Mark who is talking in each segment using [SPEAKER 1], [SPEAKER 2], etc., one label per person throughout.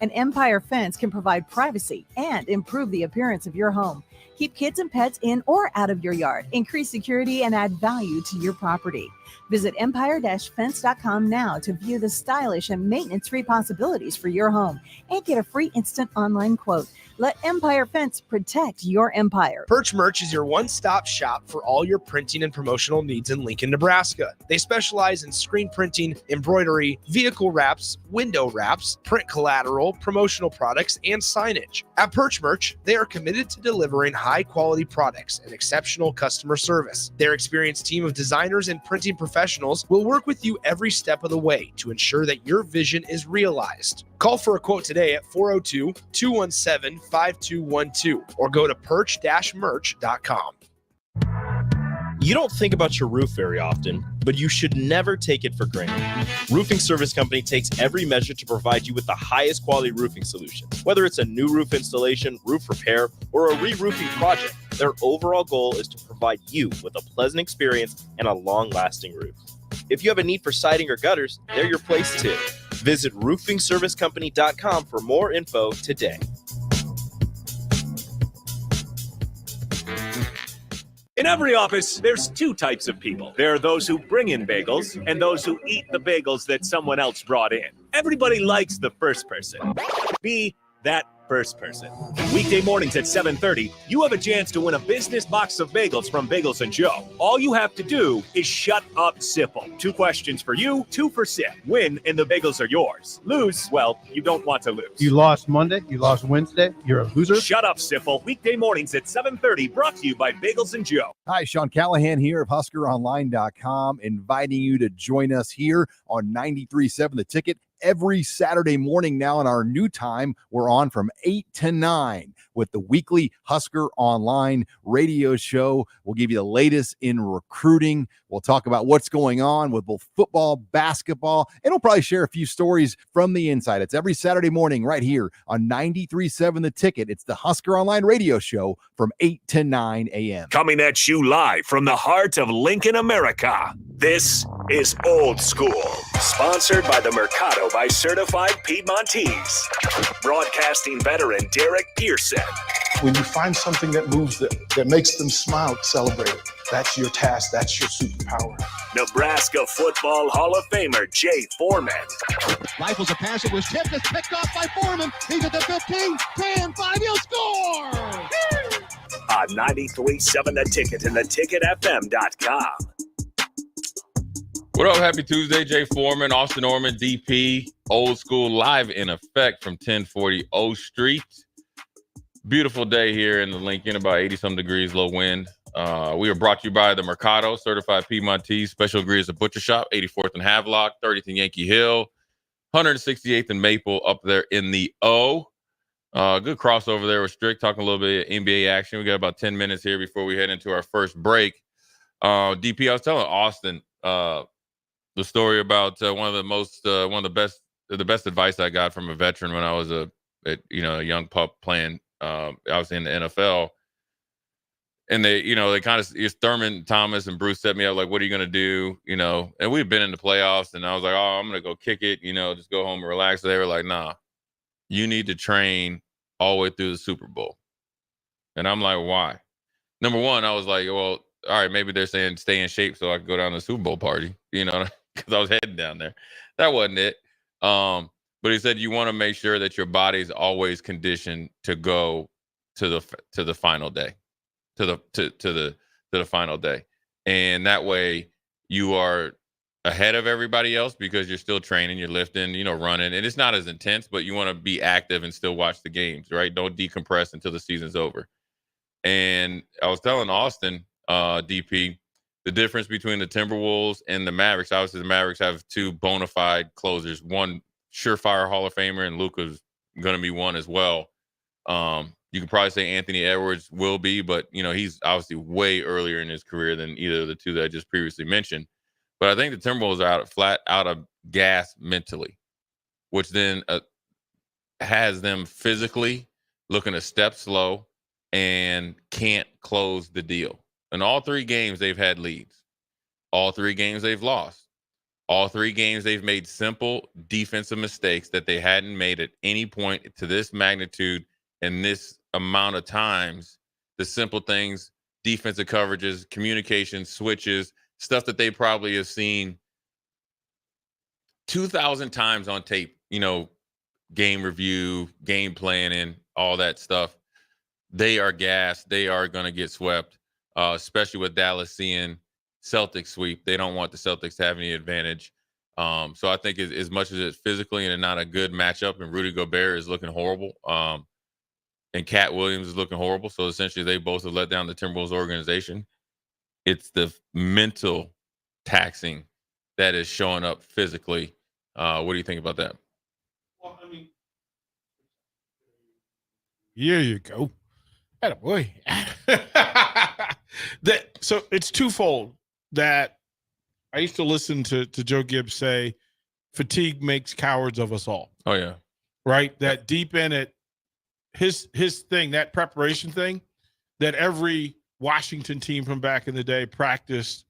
[SPEAKER 1] An Empire fence can provide privacy and improve the appearance of your home. Keep kids and pets in or out of your yard, increase security, and add value to your property. Visit empire-fence.com now to view the stylish and maintenance-free possibilities for your home and get a free instant online quote. Let Empire Fence protect your empire.
[SPEAKER 2] Perch Merch is your one-stop shop for all your printing and promotional needs in Lincoln, Nebraska. They specialize in screen printing, embroidery, vehicle wraps, window wraps, print collateral, promotional products, and signage. At Perch Merch, they are committed to delivering high-quality products and exceptional customer service. Their experienced team of designers and printing professionals will work with you every step of the way to ensure that your vision is realized. Call for a quote today at 402-217-5212 or go to perch-merch.com.
[SPEAKER 3] You don't think about your roof very often, but you should never take it for granted. Roofing Service Company takes every measure to provide you with the highest quality roofing solution. Whether it's a new roof installation, roof repair, or a re-roofing project, their overall goal is to provide you with a pleasant experience and a long-lasting roof. If you have a need for siding or gutters, they're your place too. Visit roofingservicecompany.com for more info today.
[SPEAKER 4] In every office, there's two types of people. There are those who bring in bagels and those who eat the bagels that someone else brought in. Everybody likes the first person. Be that first person. Weekday mornings at 7:30, you have a chance to win a business box of bagels from Bagels and Joe. All you have to do is shut up, Sipple. 2 questions for you, 2 for Sip. Win, and the bagels are yours. Lose, well, you don't want to lose.
[SPEAKER 5] You lost Monday, you lost Wednesday, you're a loser.
[SPEAKER 4] Shut up, Sipple. Weekday mornings at 7:30, brought to you by Bagels and Joe.
[SPEAKER 6] Hi, Sean Callahan here of HuskerOnline.com, inviting you to join us here on 93.7 The Ticket. Every Saturday morning now in our new time, we're on from 8 to 9 with the weekly Husker Online radio show. We'll give you the latest in recruiting. We'll talk about what's going on with both football, basketball, and we'll probably share a few stories from the inside. It's every Saturday morning right here on 93.7 The Ticket. It's the Husker Online radio show from 8 to 9 a.m.
[SPEAKER 4] Coming at you live from the heart of Lincoln, America. This is Old School, sponsored by the Mercado by Certified Piedmontese. Broadcasting veteran Derek Pearson.
[SPEAKER 7] When you find something that moves them, that makes them smile, celebrate it. That's your task. That's your superpower.
[SPEAKER 4] Nebraska Football Hall of Famer Jay Foreman.
[SPEAKER 8] Rifles a pass. It was tipped. It's picked off by Foreman. He's at the 15, 10, 5. He'll score!
[SPEAKER 4] On 93.7 The Ticket and theticketfm.com.
[SPEAKER 9] What up? Happy Tuesday. Jay Foreman, Austin Orman, DP, Old School, live in effect from 1040 O Street. Beautiful day here in the Lincoln, about 80-some degrees, low wind. We are brought to you by the Mercado, Certified Piedmontese, Special Ingredients and Butcher Shop, 84th and Havelock, 30th and Yankee Hill, 168th and Maple up there in the O. Good crossover there with Strick, talking a little bit of NBA action. We got about 10 minutes here before we head into our first break. DP, I was telling Austin the story about one of the best advice I got from a veteran when I was a young pup playing. I was in the NFL, and they kind of, it's Thurman Thomas and Bruce set me up like, what are you going to do? And we'd been in the playoffs, and I was like, oh, I'm going to go kick it, just go home and relax. So they were like, nah, you need to train all the way through the Super Bowl. And I'm like, why? Number one, I was like, well, all right, maybe they're saying stay in shape so I could go down to the Super Bowl party, because I was heading down there. That wasn't it. But he said you want to make sure that your body's always conditioned to go to the final day, to the final day, and that way you are ahead of everybody else because you're still training, you're lifting, running, and it's not as intense, but you want to be active and still watch the games, right? Don't decompress until the season's over. And I was telling Austin, DP, the difference between the Timberwolves and the Mavericks. Obviously, the Mavericks have 2 bona fide closers, one surefire Hall of Famer, and Luka's going to be one as well. You can probably say Anthony Edwards will be, but he's obviously way earlier in his career than either of the 2 that I just previously mentioned. But I think the Timberwolves are flat out of gas mentally, which then has them physically looking a step slow and can't close the deal. In all 3 games, they've had leads. All 3 games they've lost. All 3 games, they've made simple defensive mistakes that they hadn't made at any point to this magnitude and this amount of times. The simple things, defensive coverages, communication, switches, stuff that they probably have seen 2,000 times on tape, game review, game planning, all that stuff. They are gassed. They are going to get swept, especially with Dallas seeing Celtics sweep. They don't want the Celtics to have any advantage. So I think as much as it's physically and not a good matchup, and Rudy Gobert is looking horrible, and Cat Williams is looking horrible. So essentially, they both have let down the Timberwolves organization. It's the mental taxing that is showing up physically. What do you think about that?
[SPEAKER 10] Well, I mean, here you go. Attaboy. So it's twofold that I used to listen to Joe Gibbs say, fatigue makes cowards of us all.
[SPEAKER 9] Oh, yeah.
[SPEAKER 10] Right? That deep in it, his thing, that preparation thing, that every Washington team from back in the day practiced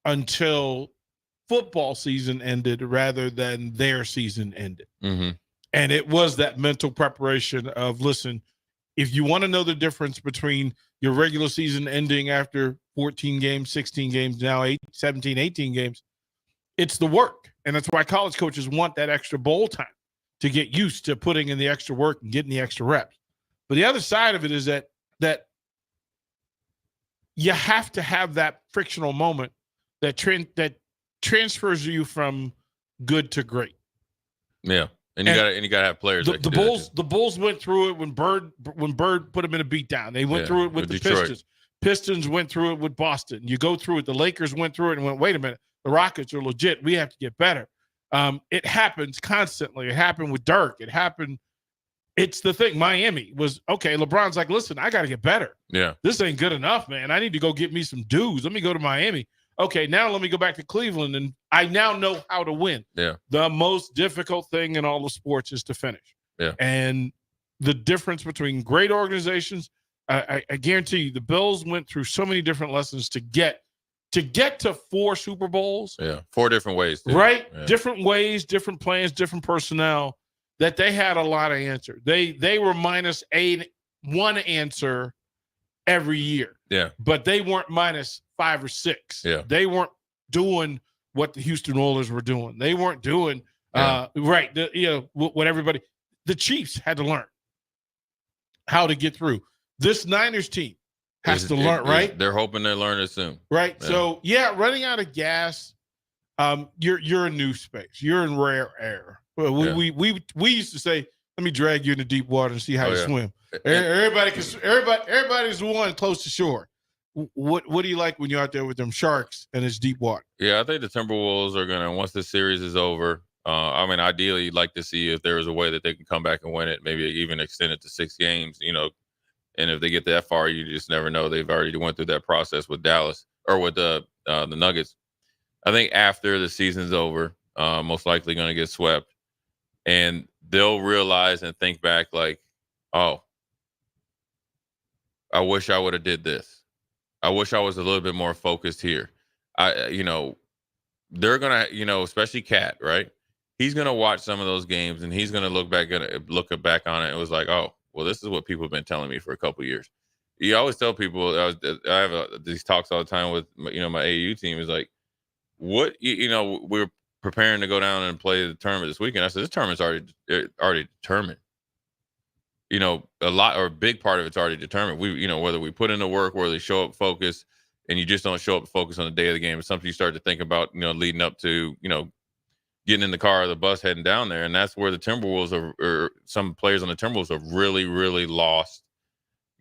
[SPEAKER 10] until football season ended rather than their season ended.
[SPEAKER 9] Mm-hmm.
[SPEAKER 10] And it was that mental preparation of, listen, if you want to know the difference between your regular season ending after 14 games, 16 games, now 17, 18 games, it's the work. And that's why college coaches want that extra bowl time to get used to putting in the extra work and getting the extra reps. But the other side of it is that you have to have that frictional moment that transfers you from good to great.
[SPEAKER 9] Yeah. And you gotta have players.
[SPEAKER 10] The Bulls went through it when Bird put them in a beatdown. They went through it with the
[SPEAKER 9] Detroit.
[SPEAKER 10] Pistons. Pistons went through it with Boston. You go through it. The Lakers went through it and went, wait a minute, the Rockets are legit. We have to get better. It happens constantly. It happened with Dirk. It happened. It's the thing. Miami was okay. LeBron's like, listen, I got to get better.
[SPEAKER 9] Yeah,
[SPEAKER 10] this ain't good enough, man. I need to go get me some dues. Let me go to Miami. Okay, now let me go back to Cleveland, and I now know how to win.
[SPEAKER 9] Yeah.
[SPEAKER 10] The most difficult thing in all of sports is to finish.
[SPEAKER 9] Yeah.
[SPEAKER 10] And the difference between great organizations, I guarantee you, the Bills went through so many different lessons to get to 4 Super Bowls.
[SPEAKER 9] Yeah, 4 different ways. Too.
[SPEAKER 10] Right?
[SPEAKER 9] Yeah.
[SPEAKER 10] Different ways, different plans, different personnel, that they had a lot of answers. They were minus one answer every year.
[SPEAKER 9] Yeah.
[SPEAKER 10] But they weren't minus 5 or 6.
[SPEAKER 9] Yeah.
[SPEAKER 10] They weren't doing what the Houston Oilers were doing. They weren't doing what everybody. The Chiefs had to learn how to get through. This Niners team has to learn, right?
[SPEAKER 9] They're hoping they learn it soon.
[SPEAKER 10] Right.
[SPEAKER 9] Yeah.
[SPEAKER 10] So running out of gas. You're in new space. You're in rare air. We used to say, let me drag you into deep water and see how you swim. Everybody's the one close to shore. What do you like when you're out there with them sharks and it's deep water?
[SPEAKER 9] Yeah, I think the Timberwolves are gonna, once the series is over. Ideally, you'd like to see if there was a way that they can come back and win it, maybe even extend it to 6 games. And if they get that far, you just never know. They've already went through that process with Dallas or with the Nuggets. I think after the season's over, most likely going to get swept, and they'll realize and think back like, oh, I wish I would have did this. I wish I was a little bit more focused here. They're going to, especially Cat, right? He's going to watch some of those games and he's going to look back on it. It was like, oh, well, this is what people have been telling me for a couple of years. You always tell people, I have these talks all the time with, my AAU team is like, what, we're preparing to go down and play the tournament this weekend. I said, this tournament's already determined. A big part of it's already determined. Whether we put in the work, whether they show up focused, and you just don't show up focused on the day of the game. It's something you start to think about, leading up to, getting in the car or the bus heading down there. And that's where the Timberwolves or some players on the Timberwolves have really, really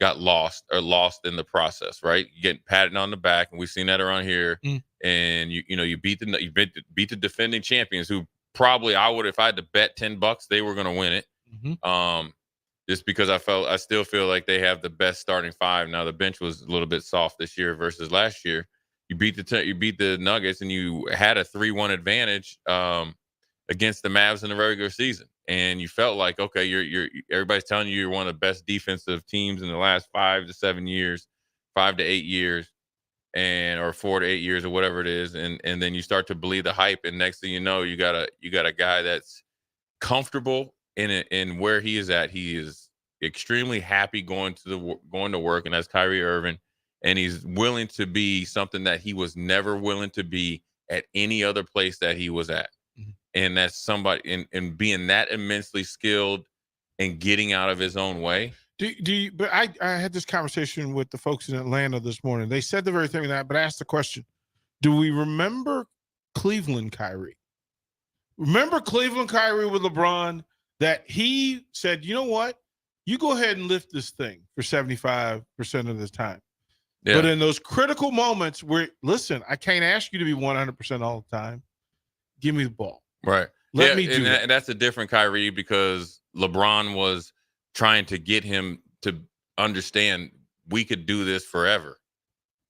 [SPEAKER 9] got lost in the process, right? You get patted on the back, and we've seen that around here. And you beat the defending champions, who probably if I had to bet $10, they were going to win it.
[SPEAKER 10] Mm-hmm.
[SPEAKER 9] Just because I still feel like they have the best starting 5. Now the bench was a little bit soft this year versus last year. You beat the Nuggets, and you had a 3-1 advantage against the Mavs in the regular season, and you felt like, okay, you're everybody's telling you you're one of the best defensive teams in the last 5 to 7 years, 5 to 8 years. or 4 to 8 years or whatever it is, and then you start to believe the hype, and next thing you know, you got a guy that's comfortable in where he is at. He is extremely happy going to work, and that's Kyrie Irving, and he's willing to be something that he was never willing to be at any other place that he was at. And that's somebody in being that immensely skilled and getting out of his own way.
[SPEAKER 10] But I had this conversation with the folks in Atlanta this morning. They said the very thing that, but I asked the question, do we remember Cleveland Kyrie? Remember Cleveland Kyrie with LeBron, that he said, you know what? You go ahead and lift this thing for 75% of the time. Yeah. But in those critical moments where, listen, I can't ask you to be 100% all the time. Give me the ball.
[SPEAKER 9] Right.
[SPEAKER 10] Let me do it.
[SPEAKER 9] And that's a different Kyrie, because LeBron was trying to get him to understand we could do this forever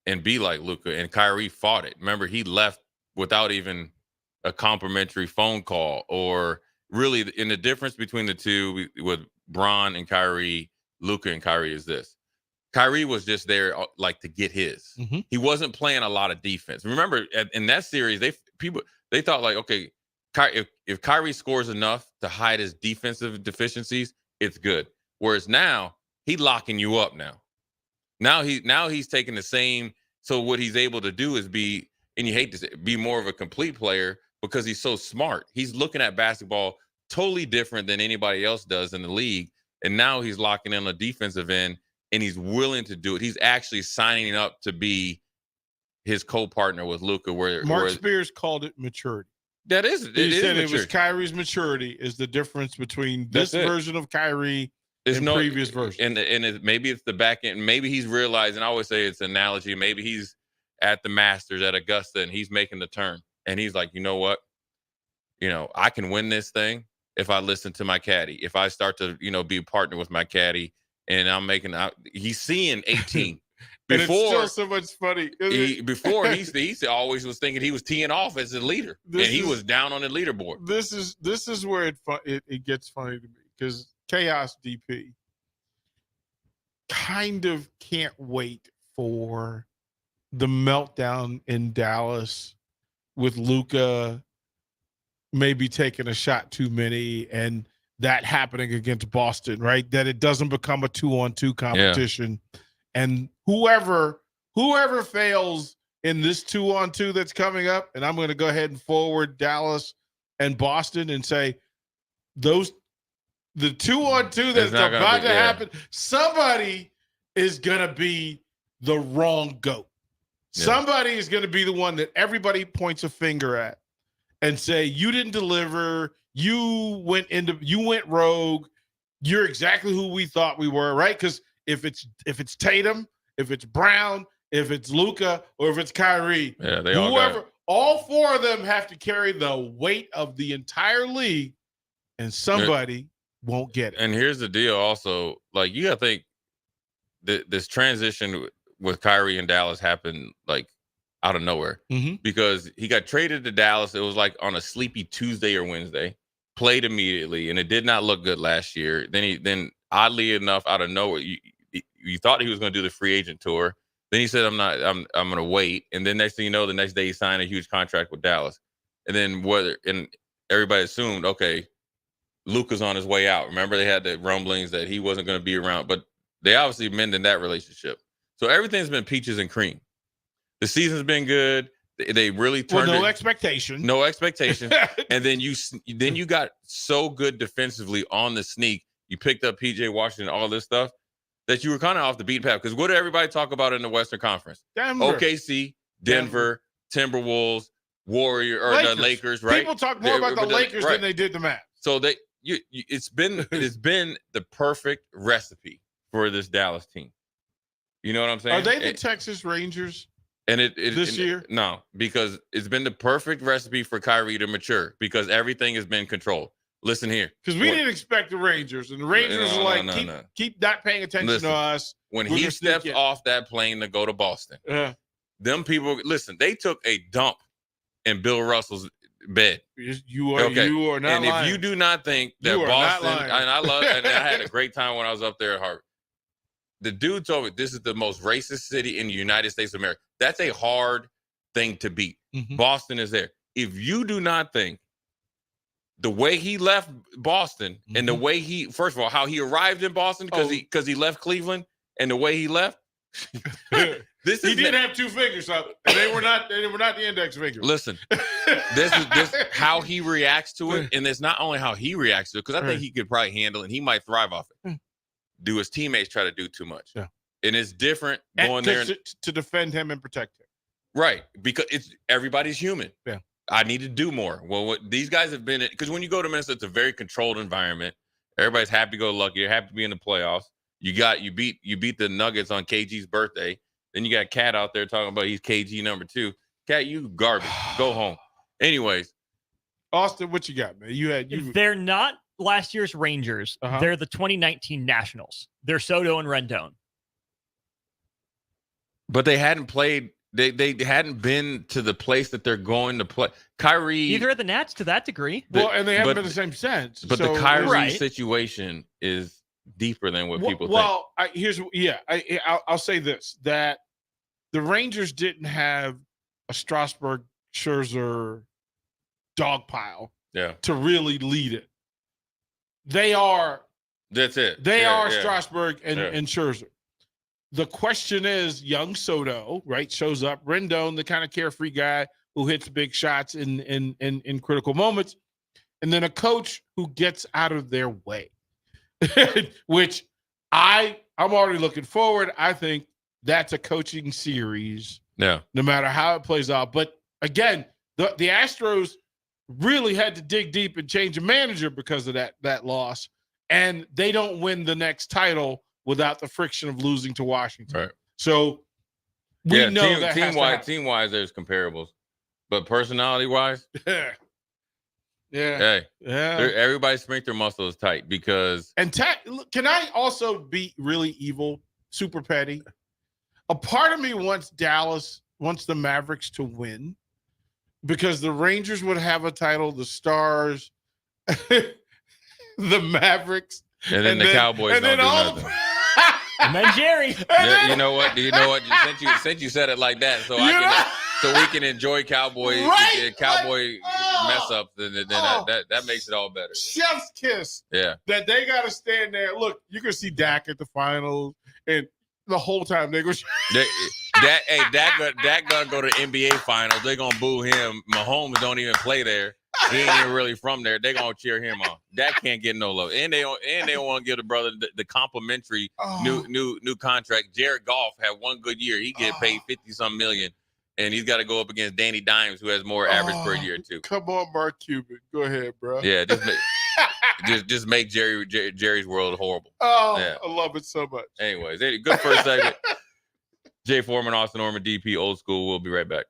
[SPEAKER 9] and be like Luka. And Kyrie fought it. Remember, he left without even a complimentary phone call. Or really, in the difference between the two with Bron and Kyrie, Luka and Kyrie is this. Kyrie was just there like to get his. Mm-hmm. He wasn't playing a lot of defense. Remember, in that series, they thought like, okay, if Kyrie scores enough to hide his defensive deficiencies, it's good. Whereas now he's locking you up. Now he's taking the same. So what he's able to do is be, and you hate to say, be more of a complete player, because he's so smart. He's looking at basketball totally different than anybody else does in the league. And now he's locking in a defensive end, and he's willing to do it. He's actually signing up to be his co-partner with Luka.
[SPEAKER 10] Mark Spears called it maturity.
[SPEAKER 9] That is,
[SPEAKER 10] he said it was Kyrie's maturity is the difference between this version of Kyrie and previous version.
[SPEAKER 9] And maybe it's the back end. Maybe he's realizing, I always say it's an analogy. Maybe he's at the Masters at Augusta, and he's making the turn. And he's like, you know what? I can win this thing if I listen to my caddy. If I start to, be a partner with my caddy, and I'm making out. He's seeing 18.
[SPEAKER 10] Before, and it's still so much funny.
[SPEAKER 9] Before he always was thinking he was teeing off as a leader, he was down on the leaderboard.
[SPEAKER 10] This is where it gets funny to me, because Chaos DP kind of can't wait for the meltdown in Dallas with Luka maybe taking a shot too many, and that happening against Boston, right? That it doesn't become a 2-on-2 competition. Yeah. And whoever fails in this 2-on-2 that's coming up, and I'm going to go ahead and forward Dallas and Boston and say the 2-on-2 that's about to happen, somebody is going to be the wrong GOAT. Yeah. Somebody is going to be the one that everybody points a finger at and say, you didn't deliver, you went rogue, you're exactly who we thought we were, right? Because if it's Tatum, if it's Brown, if it's Luka, or if it's Kyrie, all four of them have to carry the weight of the entire league, and somebody won't get it.
[SPEAKER 9] And here's the deal also, like, you got to think this transition with Kyrie and Dallas happened like out of nowhere, because he got traded to Dallas. It was like on a sleepy Tuesday or Wednesday, played immediately, and it did not look good last year. Then oddly enough, out of nowhere, you thought he was going to do the free agent tour. Then he said, I'm going to wait. And then next thing you know, the next day he signed a huge contract with Dallas. And then everybody assumed, okay, Luka's on his way out. Remember, they had the rumblings that he wasn't going to be around, but they obviously mended that relationship. So everything's been peaches and cream. The season's been good. They really turned
[SPEAKER 10] no expectation.
[SPEAKER 9] And then you got so good defensively on the sneak. You picked up PJ Washington, all this stuff, that you were kind of off the beaten path. Because what did everybody talk about in the Western Conference?
[SPEAKER 10] Denver.
[SPEAKER 9] OKC, Denver, Timberwolves, the Lakers, right?
[SPEAKER 10] People talk more about the Lakers than they did the Mavs.
[SPEAKER 9] So it's been the perfect recipe for this Dallas team. You know what I'm saying?
[SPEAKER 10] Are they the Texas Rangers?
[SPEAKER 9] And
[SPEAKER 10] this year?
[SPEAKER 9] No, because it's been the perfect recipe for Kyrie to mature, because everything has been controlled. Listen here.
[SPEAKER 10] Because we didn't expect the Rangers, and the Rangers are like, keep not paying attention to us.
[SPEAKER 9] When he steps off that plane to go to Boston, them people, listen, they took a dump in Bill Russell's bed.
[SPEAKER 10] You are not
[SPEAKER 9] and
[SPEAKER 10] lying.
[SPEAKER 9] If you do not think that Boston, and I had a great time when I was up there at Harvard. the dude told me this is the most racist city in the United States of America. That's a hard thing to beat.
[SPEAKER 10] Mhm.
[SPEAKER 9] Boston is there. If you do not think the way he left Boston and the way he, first of all, how he arrived in Boston because he left Cleveland and the way he left.
[SPEAKER 10] He did have two fingers up, and they were not the index fingers.
[SPEAKER 9] Listen, this is how he reacts to it, and it's not only how he reacts to it, because I think he could probably handle it, and he might thrive off it. Do his teammates try to do too much?
[SPEAKER 10] Yeah.
[SPEAKER 9] And it's different going there
[SPEAKER 10] to defend him and protect him.
[SPEAKER 9] Right, because everybody's human.
[SPEAKER 10] Yeah.
[SPEAKER 9] I need to do more. Well, what these guys have been, because when you go to Minnesota, it's a very controlled environment. Everybody's happy-go-lucky. You're happy to be in the playoffs. You beat the Nuggets on KG's birthday. Then you got Cat out there talking about he's KG number 2. Cat, you garbage. Go home. Anyways,
[SPEAKER 10] Austin, what you got, man?
[SPEAKER 11] They're not last year's Rangers. They're the 2019 Nationals. They're Soto and Rendon.
[SPEAKER 9] But they hadn't played. They hadn't been to the place that they're going to play. Kyrie.
[SPEAKER 11] Neither are the Nats to that degree.
[SPEAKER 10] And they haven't been the same sense.
[SPEAKER 9] But the Kyrie situation is deeper than what people think.
[SPEAKER 10] Well, I'll say this, that the Rangers didn't have a Strasburg Scherzer dog pile to really lead it.
[SPEAKER 9] That's it.
[SPEAKER 10] They are Strasburg and Scherzer. The question is, young Soto, right, shows up. Rendon, the kind of carefree guy who hits big shots in critical moments. And then a coach who gets out of their way. Which I'm already looking forward. I think that's a coaching series.
[SPEAKER 9] Yeah.
[SPEAKER 10] No matter how it plays out. But again, the Astros really had to dig deep and change a manager because of that loss. And they don't win the next title without the friction of losing to Washington.
[SPEAKER 9] Right.
[SPEAKER 10] So we know that
[SPEAKER 9] team-wise, there's comparables. But personality-wise,
[SPEAKER 10] Yeah.
[SPEAKER 9] Everybody strength their muscles tight because.
[SPEAKER 10] And can I also be really evil, super petty? A part of me wants the Mavericks to win because the Rangers would have a title, the Stars, the Mavericks,
[SPEAKER 9] and then the Cowboys don't do nothing.
[SPEAKER 11] And then Jerry.
[SPEAKER 9] You know what? Since you said it like that, so we can enjoy Cowboy mess ups, then that makes it all better.
[SPEAKER 10] Chef's kiss.
[SPEAKER 9] Yeah.
[SPEAKER 10] That they got to stand there. Look, you can see Dak at the finals, and the whole time they go. Dak gonna go to NBA finals. They gonna boo him. Mahomes don't even play there. He ain't even really from there. They gonna cheer him on. Dak can't get no love, and they don't want to give the brother the complimentary new contract. Jared Goff had one good year. He get paid 50-some million. And he's got to go up against Danny Dimes, who has more average per year too. Come on, Mark Cuban. Go ahead, bro.
[SPEAKER 9] Yeah, just make Jerry's world horrible.
[SPEAKER 10] I love it so much.
[SPEAKER 9] Anyways, good first segment. Jay Foreman, Austin Norman, DP, Old School. We'll be right back.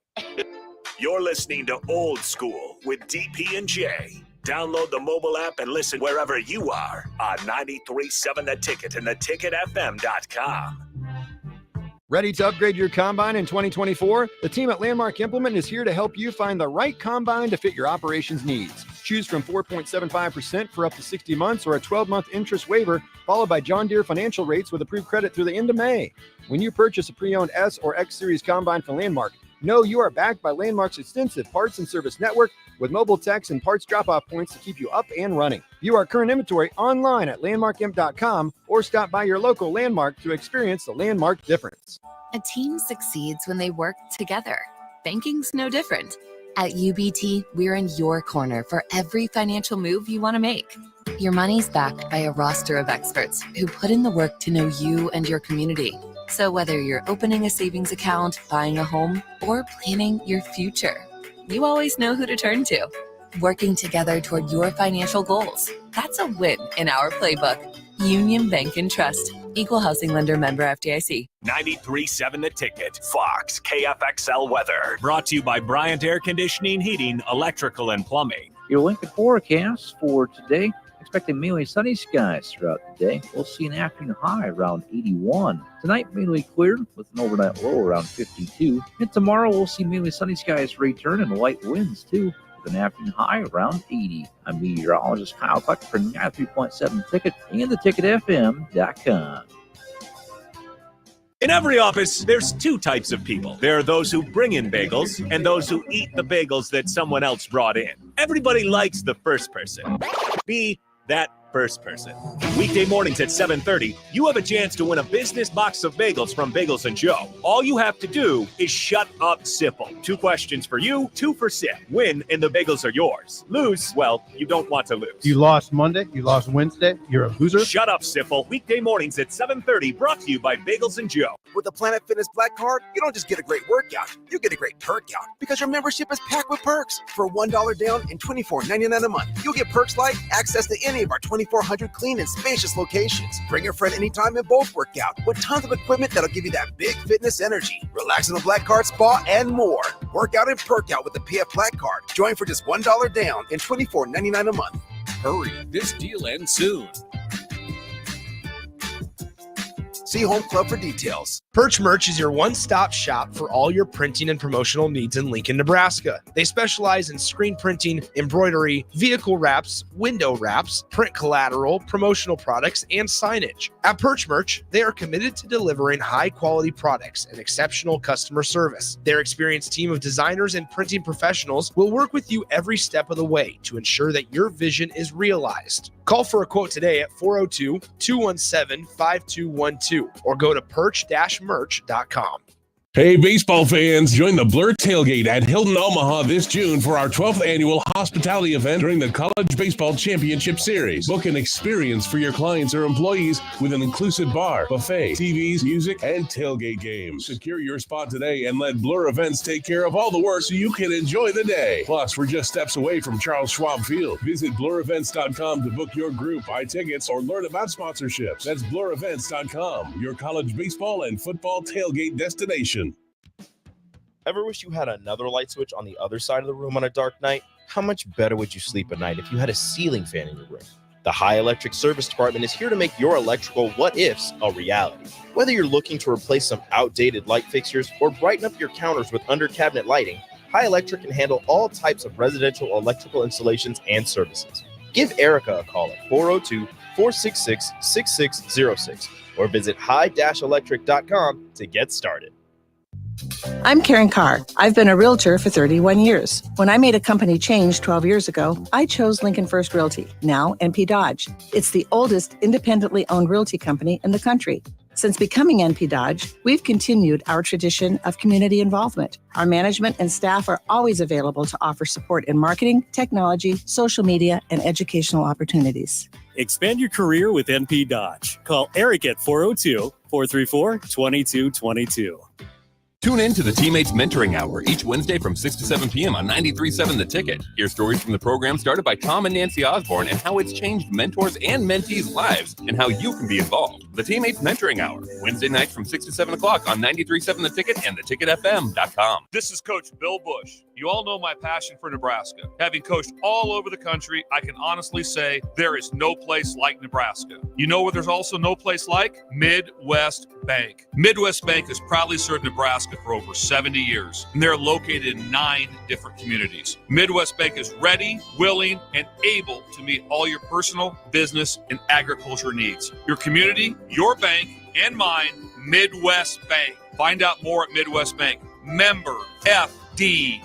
[SPEAKER 4] You're listening to Old School with DP and Jay. Download the mobile app and listen wherever you are on 93.7 The Ticket and theticketfm.com.
[SPEAKER 12] Ready to upgrade your combine in 2024? The team at Landmark Implement is here to help you find the right combine to fit your operations needs. Choose from 4.75% for up to 60 months or a 12-month interest waiver, followed by John Deere financial rates with approved credit through the end of May. When you purchase a pre-owned S or X Series combine from Landmark, know you are backed by Landmark's extensive parts and service network with mobile techs and parts drop-off points to keep you up and running. View our current inventory online at landmarkimp.com or stop by your local Landmark to experience the Landmark difference.
[SPEAKER 13] A team succeeds when they work together. Banking's no different. At UBT, we're in your corner for every financial move you want to make. Your money's backed by a roster of experts who put in the work to know you and your community. So whether you're opening a savings account, buying a home, or planning your future, you always know who to turn to. Working together toward your financial goals. That's a win in our playbook. Union Bank and Trust. Equal housing lender, member FDIC.
[SPEAKER 4] 93.7 The Ticket. Fox KFXL weather. Brought to you by Bryant Air Conditioning, Heating, Electrical, and Plumbing.
[SPEAKER 14] Your Lincoln forecast for today. Expecting mainly sunny skies throughout the day. We'll see an afternoon high around 81. Tonight, mainly clear with an overnight low around 52. And tomorrow, we'll see mainly sunny skies return and light winds, too, with an afternoon high around 80. I'm meteorologist Kyle Tucker from 93.7 Ticket and theticketfm.com.
[SPEAKER 4] In every office, there's two types of people. There are those who bring in bagels and those who eat the bagels that someone else brought in. Everybody likes the first person. Be that first person. Weekday mornings at 7:30, you have a chance to win a business box of bagels from Bagels & Joe. All you have to do is shut up, Sipple. 2 questions for you, 2 for Sip. Win, and the bagels are yours. Lose, well, you don't want to lose.
[SPEAKER 5] You lost Monday. You lost Wednesday. You're a loser.
[SPEAKER 4] Shut up, Sipple. Weekday mornings at 7:30, brought to you by Bagels & Joe.
[SPEAKER 15] With the Planet Fitness Black Card, you don't just get a great workout, you get a great perk out because your membership is packed with perks. For $1 down and $24.99 a month, you'll get perks like access to any of our 2,400 clean and spacious locations. Bring your friend anytime and both work out with tons of equipment that'll give you that big fitness energy. Relax in the Black Card spa and more. Work out and perk out with the PF Black Card. Join for just $1 down and $24.99 a month.
[SPEAKER 16] Hurry, this deal ends soon.
[SPEAKER 15] See Home Club for details.
[SPEAKER 2] Perch Merch is your one-stop shop for all your printing and promotional needs in Lincoln, Nebraska. They specialize in screen printing, embroidery, vehicle wraps, window wraps, print collateral, promotional products, and signage. At Perch Merch, they are committed to delivering high-quality products and exceptional customer service. Their experienced team of designers and printing professionals will work with you every step of the way to ensure that your vision is realized. Call for a quote today at 402-217-5212 or go to perch-merch.com.
[SPEAKER 17] Hey, baseball fans, join the Blur Tailgate at Hilton Omaha this June for our 12th annual hospitality event during the College Baseball Championship Series. Book an experience for your clients or employees with an inclusive bar, buffet, TVs, music, and tailgate games. Secure your spot today and let Blur Events take care of all the work so you can enjoy the day. Plus, we're just steps away from Charles Schwab Field. Visit blurevents.com to book your group, buy tickets, or learn about sponsorships. That's blurevents.com, your college baseball and football tailgate destination.
[SPEAKER 3] Ever wish you had another light switch on the other side of the room on a dark night? How much better would you sleep at night if you had a ceiling fan in your room? The High Electric Service Department is here to make your electrical what-ifs a reality. Whether you're looking to replace some outdated light fixtures or brighten up your counters with under-cabinet lighting, High Electric can handle all types of residential electrical installations and services. Give Erica a call at 402-466-6606 or visit high-electric.com to get started.
[SPEAKER 18] I'm Karen Carr. I've been a realtor for 31 years. When I made a company change 12 years ago, I chose Lincoln First Realty, now NP Dodge. It's the oldest independently owned realty company in the country. Since becoming NP Dodge, we've continued our tradition of community involvement. Our management and staff are always available to offer support in marketing, technology, social media, and educational opportunities.
[SPEAKER 19] Expand your career with NP Dodge. Call Eric at 402-434-2222.
[SPEAKER 16] Tune in to the Teammates Mentoring Hour each Wednesday from 6 to 7 p.m. on 93.7 The Ticket. Hear stories from the program started by Tom and Nancy Osborne and how it's changed mentors and mentees' lives and how you can be involved. The Teammates Mentoring Hour, Wednesday nights from 6 to 7 o'clock on 93.7 The Ticket and theticketfm.com.
[SPEAKER 20] This is Coach Bill Bush. You all know my passion for Nebraska. Having coached all over the country, I can honestly say there is no place like Nebraska. You know where there's also no place like? Midwest Bank. Midwest Bank has proudly served Nebraska for over 70 years, and they're located in 9 different communities. Midwest Bank is ready, willing, and able to meet all your personal, business, and agriculture needs. Your community, your bank, and mine, Midwest Bank. Find out more at Midwest Bank. Member FDIC.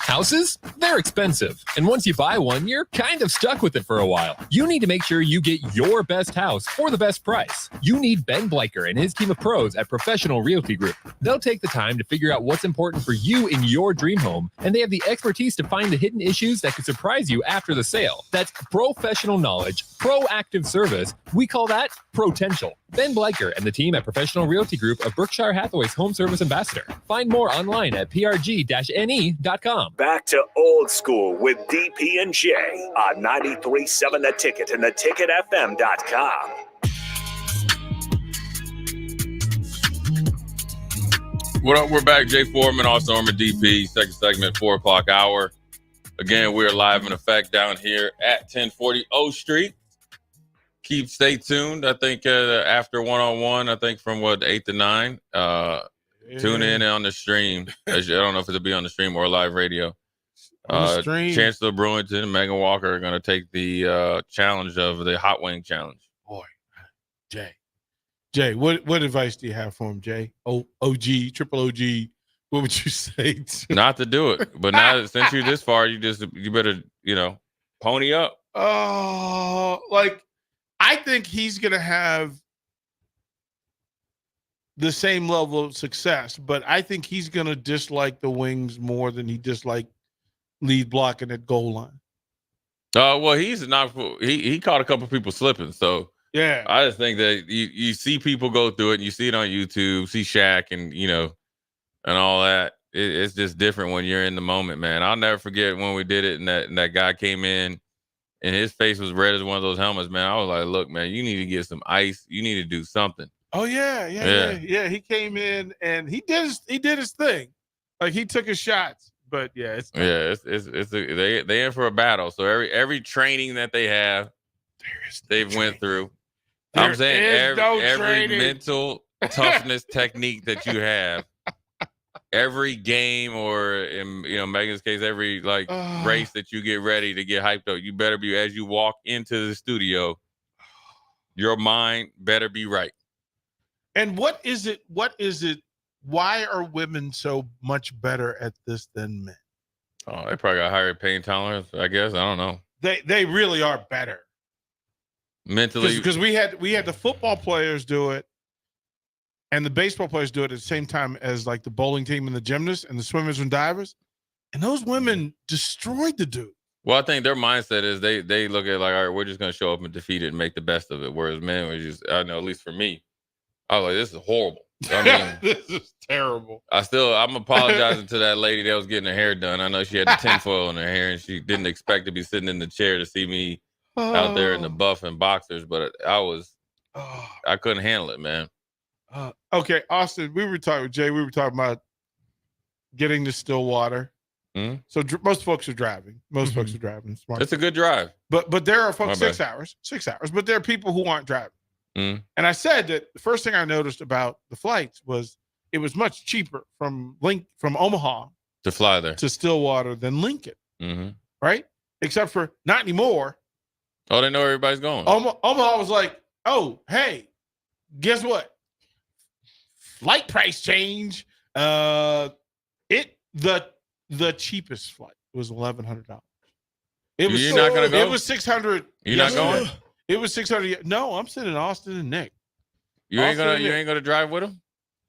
[SPEAKER 21] Houses? They're expensive. And once you buy one, you're kind of stuck with it for a while. You need to make sure you get your best house for the best price. You need Ben Bleicher and his team of pros at Professional Realty Group. They'll take the time to figure out what's important for you in your dream home, and they have the expertise to find the hidden issues that could surprise you after the sale. That's professional knowledge, proactive service. We call that potential. Ben Bleicher and the team at Professional Realty Group of Berkshire Hathaway's Home Service Ambassador. Find more online at prg-ne.com.
[SPEAKER 4] Back to old school with DP and J on 93.7 The Ticket and theticketfm.com.
[SPEAKER 9] What up? We're back. Jay Foreman, Austin Norman, DP, second segment, 4 o'clock hour. Again, we're live in effect down here at 1040 O Street. Stay tuned. I think after one-on-one, I think from 8 to 9. Tune in on the stream. I don't know if it'll be on the stream or live radio. Chancellor Brewington and Megan Walker are going to take the challenge of the Hot Wing Challenge.
[SPEAKER 10] Boy, Jay, Jay, what advice do you have for him, Jay? OG, triple OG. What would you say?
[SPEAKER 9] Not to do it, but now since you're this far, you better pony up.
[SPEAKER 10] Oh, I think he's gonna have the same level of success, but I think he's gonna dislike the wings more than he disliked lead blocking at goal line.
[SPEAKER 9] Well, he's not. He caught a couple people slipping, so
[SPEAKER 10] yeah.
[SPEAKER 9] I just think that you see people go through it, and you see it on YouTube, see Shaq, and and all that. It's just different when you're in the moment, man. I'll never forget when we did it, and that guy came in, and his face was red as one of those helmets, man. I was like, look, man, you need to get some ice. You need to do something.
[SPEAKER 10] Oh yeah. He came in and he did his thing, like he took his shots. But yeah,
[SPEAKER 9] they in for a battle. So every training that they have, they've went through. I'm saying every mental toughness technique that you have, every game, or in Megan's case, every race that you get ready to get hyped up, you better be, as you walk into the studio, your mind better be right.
[SPEAKER 10] And what is it? Why are women so much better at this than men?
[SPEAKER 9] Oh, they probably got higher pain tolerance, I guess. I don't know.
[SPEAKER 10] They really are better
[SPEAKER 9] mentally,
[SPEAKER 10] because we had the football players do it and the baseball players do it at the same time as like the bowling team and the gymnasts and the swimmers and divers, and those women destroyed the dude.
[SPEAKER 9] Well, I think their mindset is they look at like, all right, we're just gonna show up and defeat it and make the best of it. Whereas men were just, I know, at least for me, I was like, this is horrible. I mean,
[SPEAKER 10] this is terrible.
[SPEAKER 9] I'm apologizing to that lady that was getting her hair done. I know she had the tinfoil in her hair and she didn't expect to be sitting in the chair to see me out there in the buff and boxers, but I couldn't handle it, man.
[SPEAKER 10] Okay, Austin, we were talking with Jay. We were talking about getting to Stillwater.
[SPEAKER 9] Mm-hmm.
[SPEAKER 10] So most folks are driving. Most folks are driving. Smart.
[SPEAKER 9] It's a good drive.
[SPEAKER 10] But there are folks 6 hours. But there are people who aren't driving.
[SPEAKER 9] Mm.
[SPEAKER 10] And I said that the first thing I noticed about the flights was it was much cheaper from Omaha
[SPEAKER 9] to fly there
[SPEAKER 10] to Stillwater than Lincoln,
[SPEAKER 9] mm-hmm.
[SPEAKER 10] right? Except for not anymore.
[SPEAKER 9] Oh, they know everybody's going.
[SPEAKER 10] Omaha was like, oh, hey, guess what? Flight price change. The cheapest flight was $1,100.
[SPEAKER 9] You're not gonna go?
[SPEAKER 10] It was $600.
[SPEAKER 9] You're not going?
[SPEAKER 10] It was $600. No, I'm sending Austin and Nick.
[SPEAKER 9] You ain't gonna drive with them?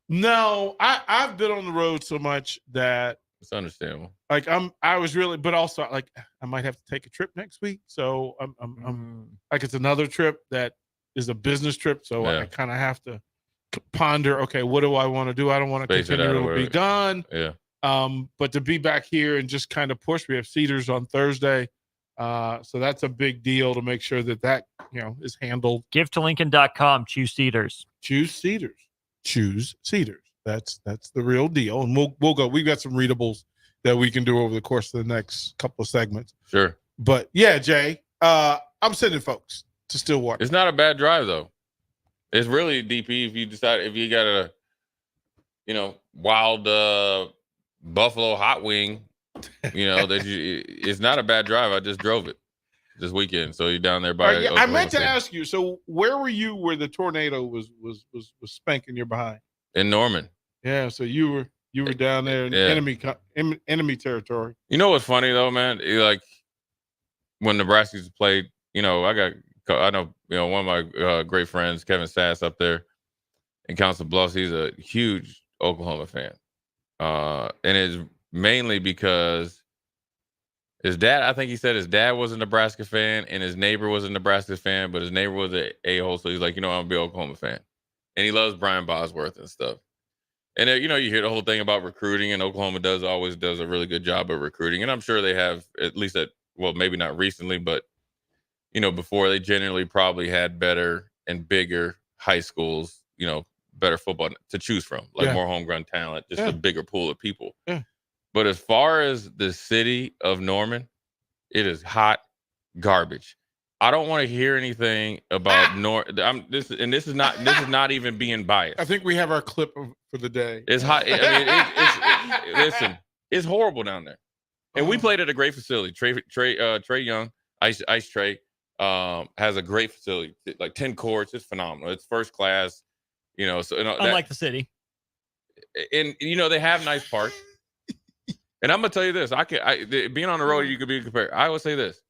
[SPEAKER 10] No, I've been on the road so much that
[SPEAKER 9] it's understandable.
[SPEAKER 10] Like I was really, but also like I might have to take a trip next week. So I'm like, it's another trip that is a business trip. So I kind of have to ponder, okay, what do I want to do? I don't want to continue to be gone.
[SPEAKER 9] Yeah.
[SPEAKER 10] But to be back here and just kind of push, we have Cedars on Thursday. So that's a big deal to make sure that is handled.
[SPEAKER 11] GiveToLincoln.com. Choose Cedars.
[SPEAKER 10] Choose Cedars. Choose Cedars. That's the real deal. And we'll go. We've got some readables that we can do over the course of the next couple of segments.
[SPEAKER 9] Sure.
[SPEAKER 10] But yeah, Jay, I'm sending folks to Stillwater.
[SPEAKER 9] It's not a bad drive though. It's really DP if you got a wild buffalo hot wing. It's not a bad drive. I just drove it this weekekend. So you're down there by.
[SPEAKER 10] I meant to ask you. So where were you where the tornado was spanking your behind?
[SPEAKER 9] In Norman.
[SPEAKER 10] Yeah. So you were down there in enemy territory.
[SPEAKER 9] You know what's funny though, man? Like when Nebraska's played, I know one of my great friends, Kevin Sass, up there in Council Bluffs. He's a huge Oklahoma fan, and it's mainly because his dad, I think he said his dad was a Nebraska fan and his neighbor was a Nebraska fan, but his neighbor was an a-hole. So he's like, I'm going to be an Oklahoma fan. And he loves Brian Bosworth and stuff. And, you hear the whole thing about recruiting, and Oklahoma always does a really good job of recruiting. And I'm sure they have, at least maybe not recently, but, before they generally probably had better and bigger high schools, better football to choose from, more homegrown talent, just a bigger pool of people.
[SPEAKER 10] Yeah.
[SPEAKER 9] But as far as the city of Norman, it is hot garbage. I don't want to hear anything about This is not even being biased.
[SPEAKER 10] I think we have our clip for the day.
[SPEAKER 9] It's hot. Listen, it's horrible down there. And we played at a great facility. Trey Young, Ice Trey, has a great facility, like 10 courts. It's phenomenal. It's first class. So
[SPEAKER 11] unlike the city,
[SPEAKER 9] and they have nice parks. And I'm gonna tell you this: being on the road, you could be compared. I would say this: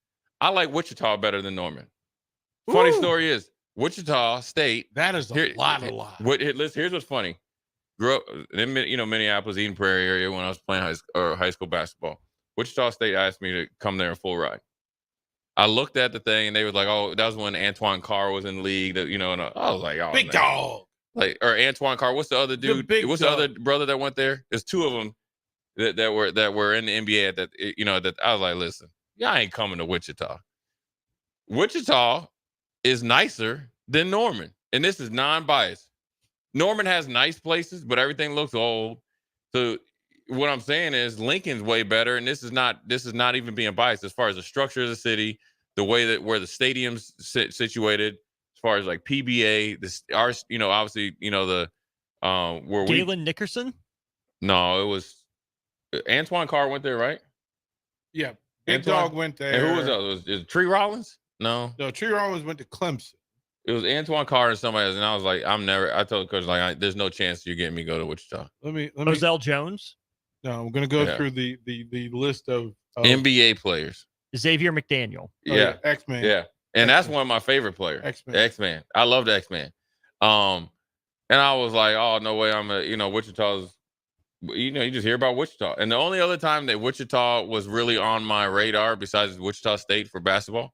[SPEAKER 9] I like Wichita better than Norman. Funny story is Wichita State.
[SPEAKER 10] That is a lot.
[SPEAKER 9] Here's what's funny. Grew up in Minneapolis, Eden Prairie area when I was playing high school basketball. Wichita State asked me to come there in full ride. I looked at the thing and they was like, "Oh, that was when Antoine Carr was in the league." That and I was like, "Oh,
[SPEAKER 10] big dog."
[SPEAKER 9] Or Antoine Carr. What's the other dude? What's the other brother that went there? There's two of them that were in the NBA at that. That I was like, "Listen, y'all ain't coming to Wichita. Wichita is nicer than Norman, and this is non-biased. Norman has nice places, but everything looks old. So what I'm saying is Lincoln's way better, and this is not even being biased as far as the structure of the city, the way that where the stadium's situated, as far as like PBA, obviously the where
[SPEAKER 11] Galen Nickerson.
[SPEAKER 9] No, it was Antoine Carr went there, right?
[SPEAKER 10] Yeah, Big Dog went there.
[SPEAKER 9] And who was that? Was it Tree Rollins? No,
[SPEAKER 10] Tree Rollins went to Clemson.
[SPEAKER 9] It was Antoine Carr and somebody else, and I was like, I told the coach, like, there's no chance you're getting me to go to Wichita.
[SPEAKER 10] Let me
[SPEAKER 11] Ozell Jones.
[SPEAKER 10] No, I'm going to go through the list of
[SPEAKER 9] NBA players.
[SPEAKER 11] Xavier McDaniel.
[SPEAKER 9] Yeah.
[SPEAKER 10] X-Man.
[SPEAKER 9] Yeah. And that's one of my favorite players. X-Man. I love the X-Man. And I was like, oh, no way. Wichita's, you just hear about Wichita. And the only other time that Wichita was really on my radar besides Wichita State for basketball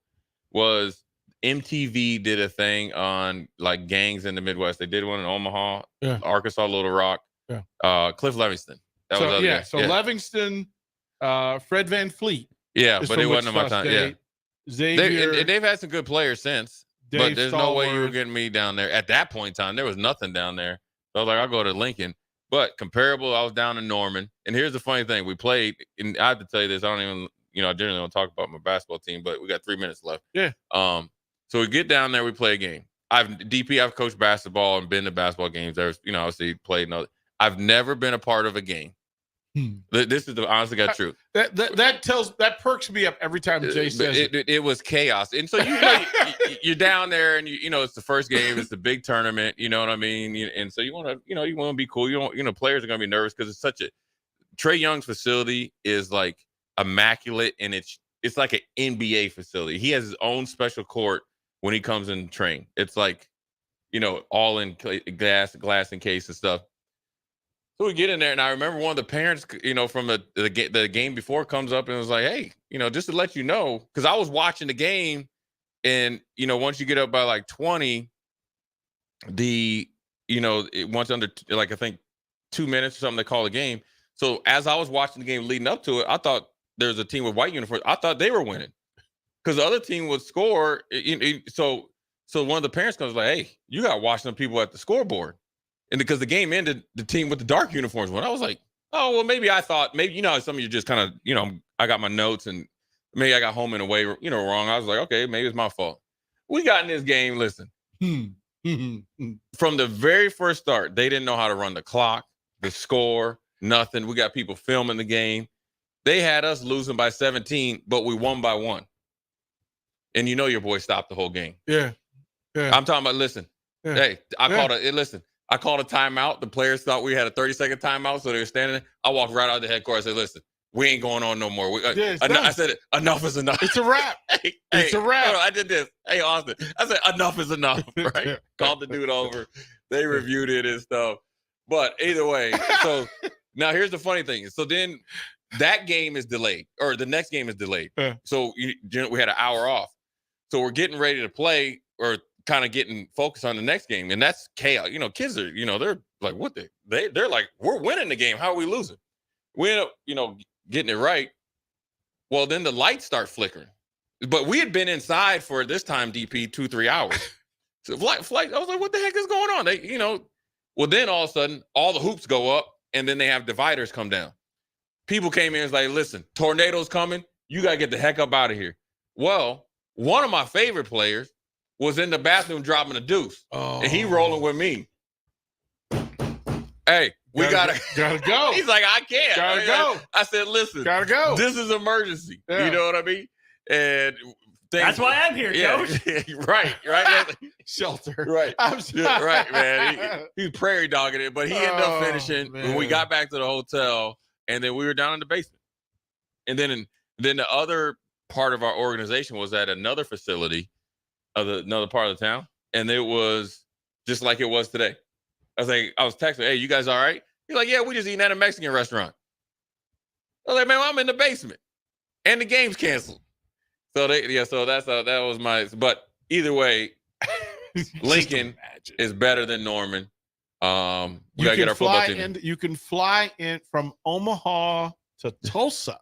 [SPEAKER 9] was MTV did a thing on like gangs in the Midwest. They did one in Omaha, Arkansas, Little Rock, Cliff Livingston.
[SPEAKER 10] Livingston, Fred Van Fleet.
[SPEAKER 9] Yeah, but it wasn't my time.
[SPEAKER 10] State.
[SPEAKER 9] Yeah,
[SPEAKER 10] Xavier.
[SPEAKER 9] they've had some good players since, but there's no way you were getting me down there at that point in time. There was nothing down there. So I was like, I'll go to Lincoln. But comparable, I was down in Norman. And here's the funny thing: we played. And I have to tell you this. I don't even, I generally don't talk about my basketball team, but we got 3 minutes left.
[SPEAKER 10] Yeah.
[SPEAKER 9] So we get down there, we play a game. I've coached basketball and been to basketball games. There's, obviously played. I've never been a part of a game. This is the honest to God truth.
[SPEAKER 10] That perks me up every time Jay says
[SPEAKER 9] it was chaos. And so you're down there, and it's the first game. It's the big tournament. You know what I mean? And so you want to be cool. You don't, players are going to be nervous because it's Trae Young's facility is like immaculate, and it's like an NBA facility. He has his own special court when he comes in train. It's like, all in glass encased and stuff. So we get in there, and I remember one of the parents, from the game before comes up and was like, hey, just to let you know, because I was watching the game, and, once you get up by like 20, once under, like, I think 2 minutes or something, they call the game. So as I was watching the game leading up to it, I thought there was a team with white uniforms. I thought they were winning because the other team would score. So one of the parents comes like, hey, you got watching the people at the scoreboard. And because the game ended, the team with the dark uniforms won. I was like, oh, well, maybe I thought, some of you just kind of, I got my notes and maybe I got home in a way, wrong. I was like, okay, maybe it's my fault. We got in this game, listen. From the very first start, they didn't know how to run the clock, the score, nothing. We got people filming the game. They had us losing by 17, but we won by 1. And your boy stopped the whole game.
[SPEAKER 10] Yeah.
[SPEAKER 9] I'm talking about, listen. Yeah. Hey, I called a timeout. The players thought we had a 30-second timeout, so they were standing there. I walked right out of the headquarters. I said, listen, we ain't going on no more. I said, enough is enough.
[SPEAKER 10] It's a wrap. It's a wrap.
[SPEAKER 9] I did this. Hey, Austin. I said, enough is enough, right? Called the dude over. They reviewed it and stuff. But either way, so now here's the funny thing. So then that game is delayed, or the next game is delayed. So we had an hour off. So we're getting ready to play, or kind of getting focused on the next game, and that's chaos. Kids are, they're like, what they're like, we're winning the game. How are we losing? We end up, getting it right. Well, then the lights start flickering, but we had been inside for this time, DP 2-3 hours. So flight, I was like, what the heck is going on? They, well, then all of a sudden, all the hoops go up, and then they have dividers come down. People came in and was like, listen, tornadoes coming. You got to get the heck up out of here. Well, one of my favorite players was in the bathroom dropping a deuce. Oh. And he rolling with me. Hey, we gotta
[SPEAKER 10] go.
[SPEAKER 9] He's like, I can't.
[SPEAKER 10] Gotta go.
[SPEAKER 9] I said, listen,
[SPEAKER 10] gotta go.
[SPEAKER 9] This is emergency.
[SPEAKER 10] Yeah.
[SPEAKER 9] You know what I mean? And
[SPEAKER 11] That's why I'm here, Coach.
[SPEAKER 9] right.
[SPEAKER 10] Shelter.
[SPEAKER 9] Right. Right, man. He was prairie dogging it, but he ended up finishing when we got back to the hotel, and then we were down in the basement. And then the other part of our organization was at another facility of another part of the town, and it was just like it was today. I was texting, "Hey, you guys all right?" He's like, "Yeah, we just eating at a Mexican restaurant." I was like, "Man, I'm in the basement, and the game's canceled." So that was my. But either way, Lincoln is better than Norman. We gotta get our football team.
[SPEAKER 10] You can fly in from Omaha to Tulsa.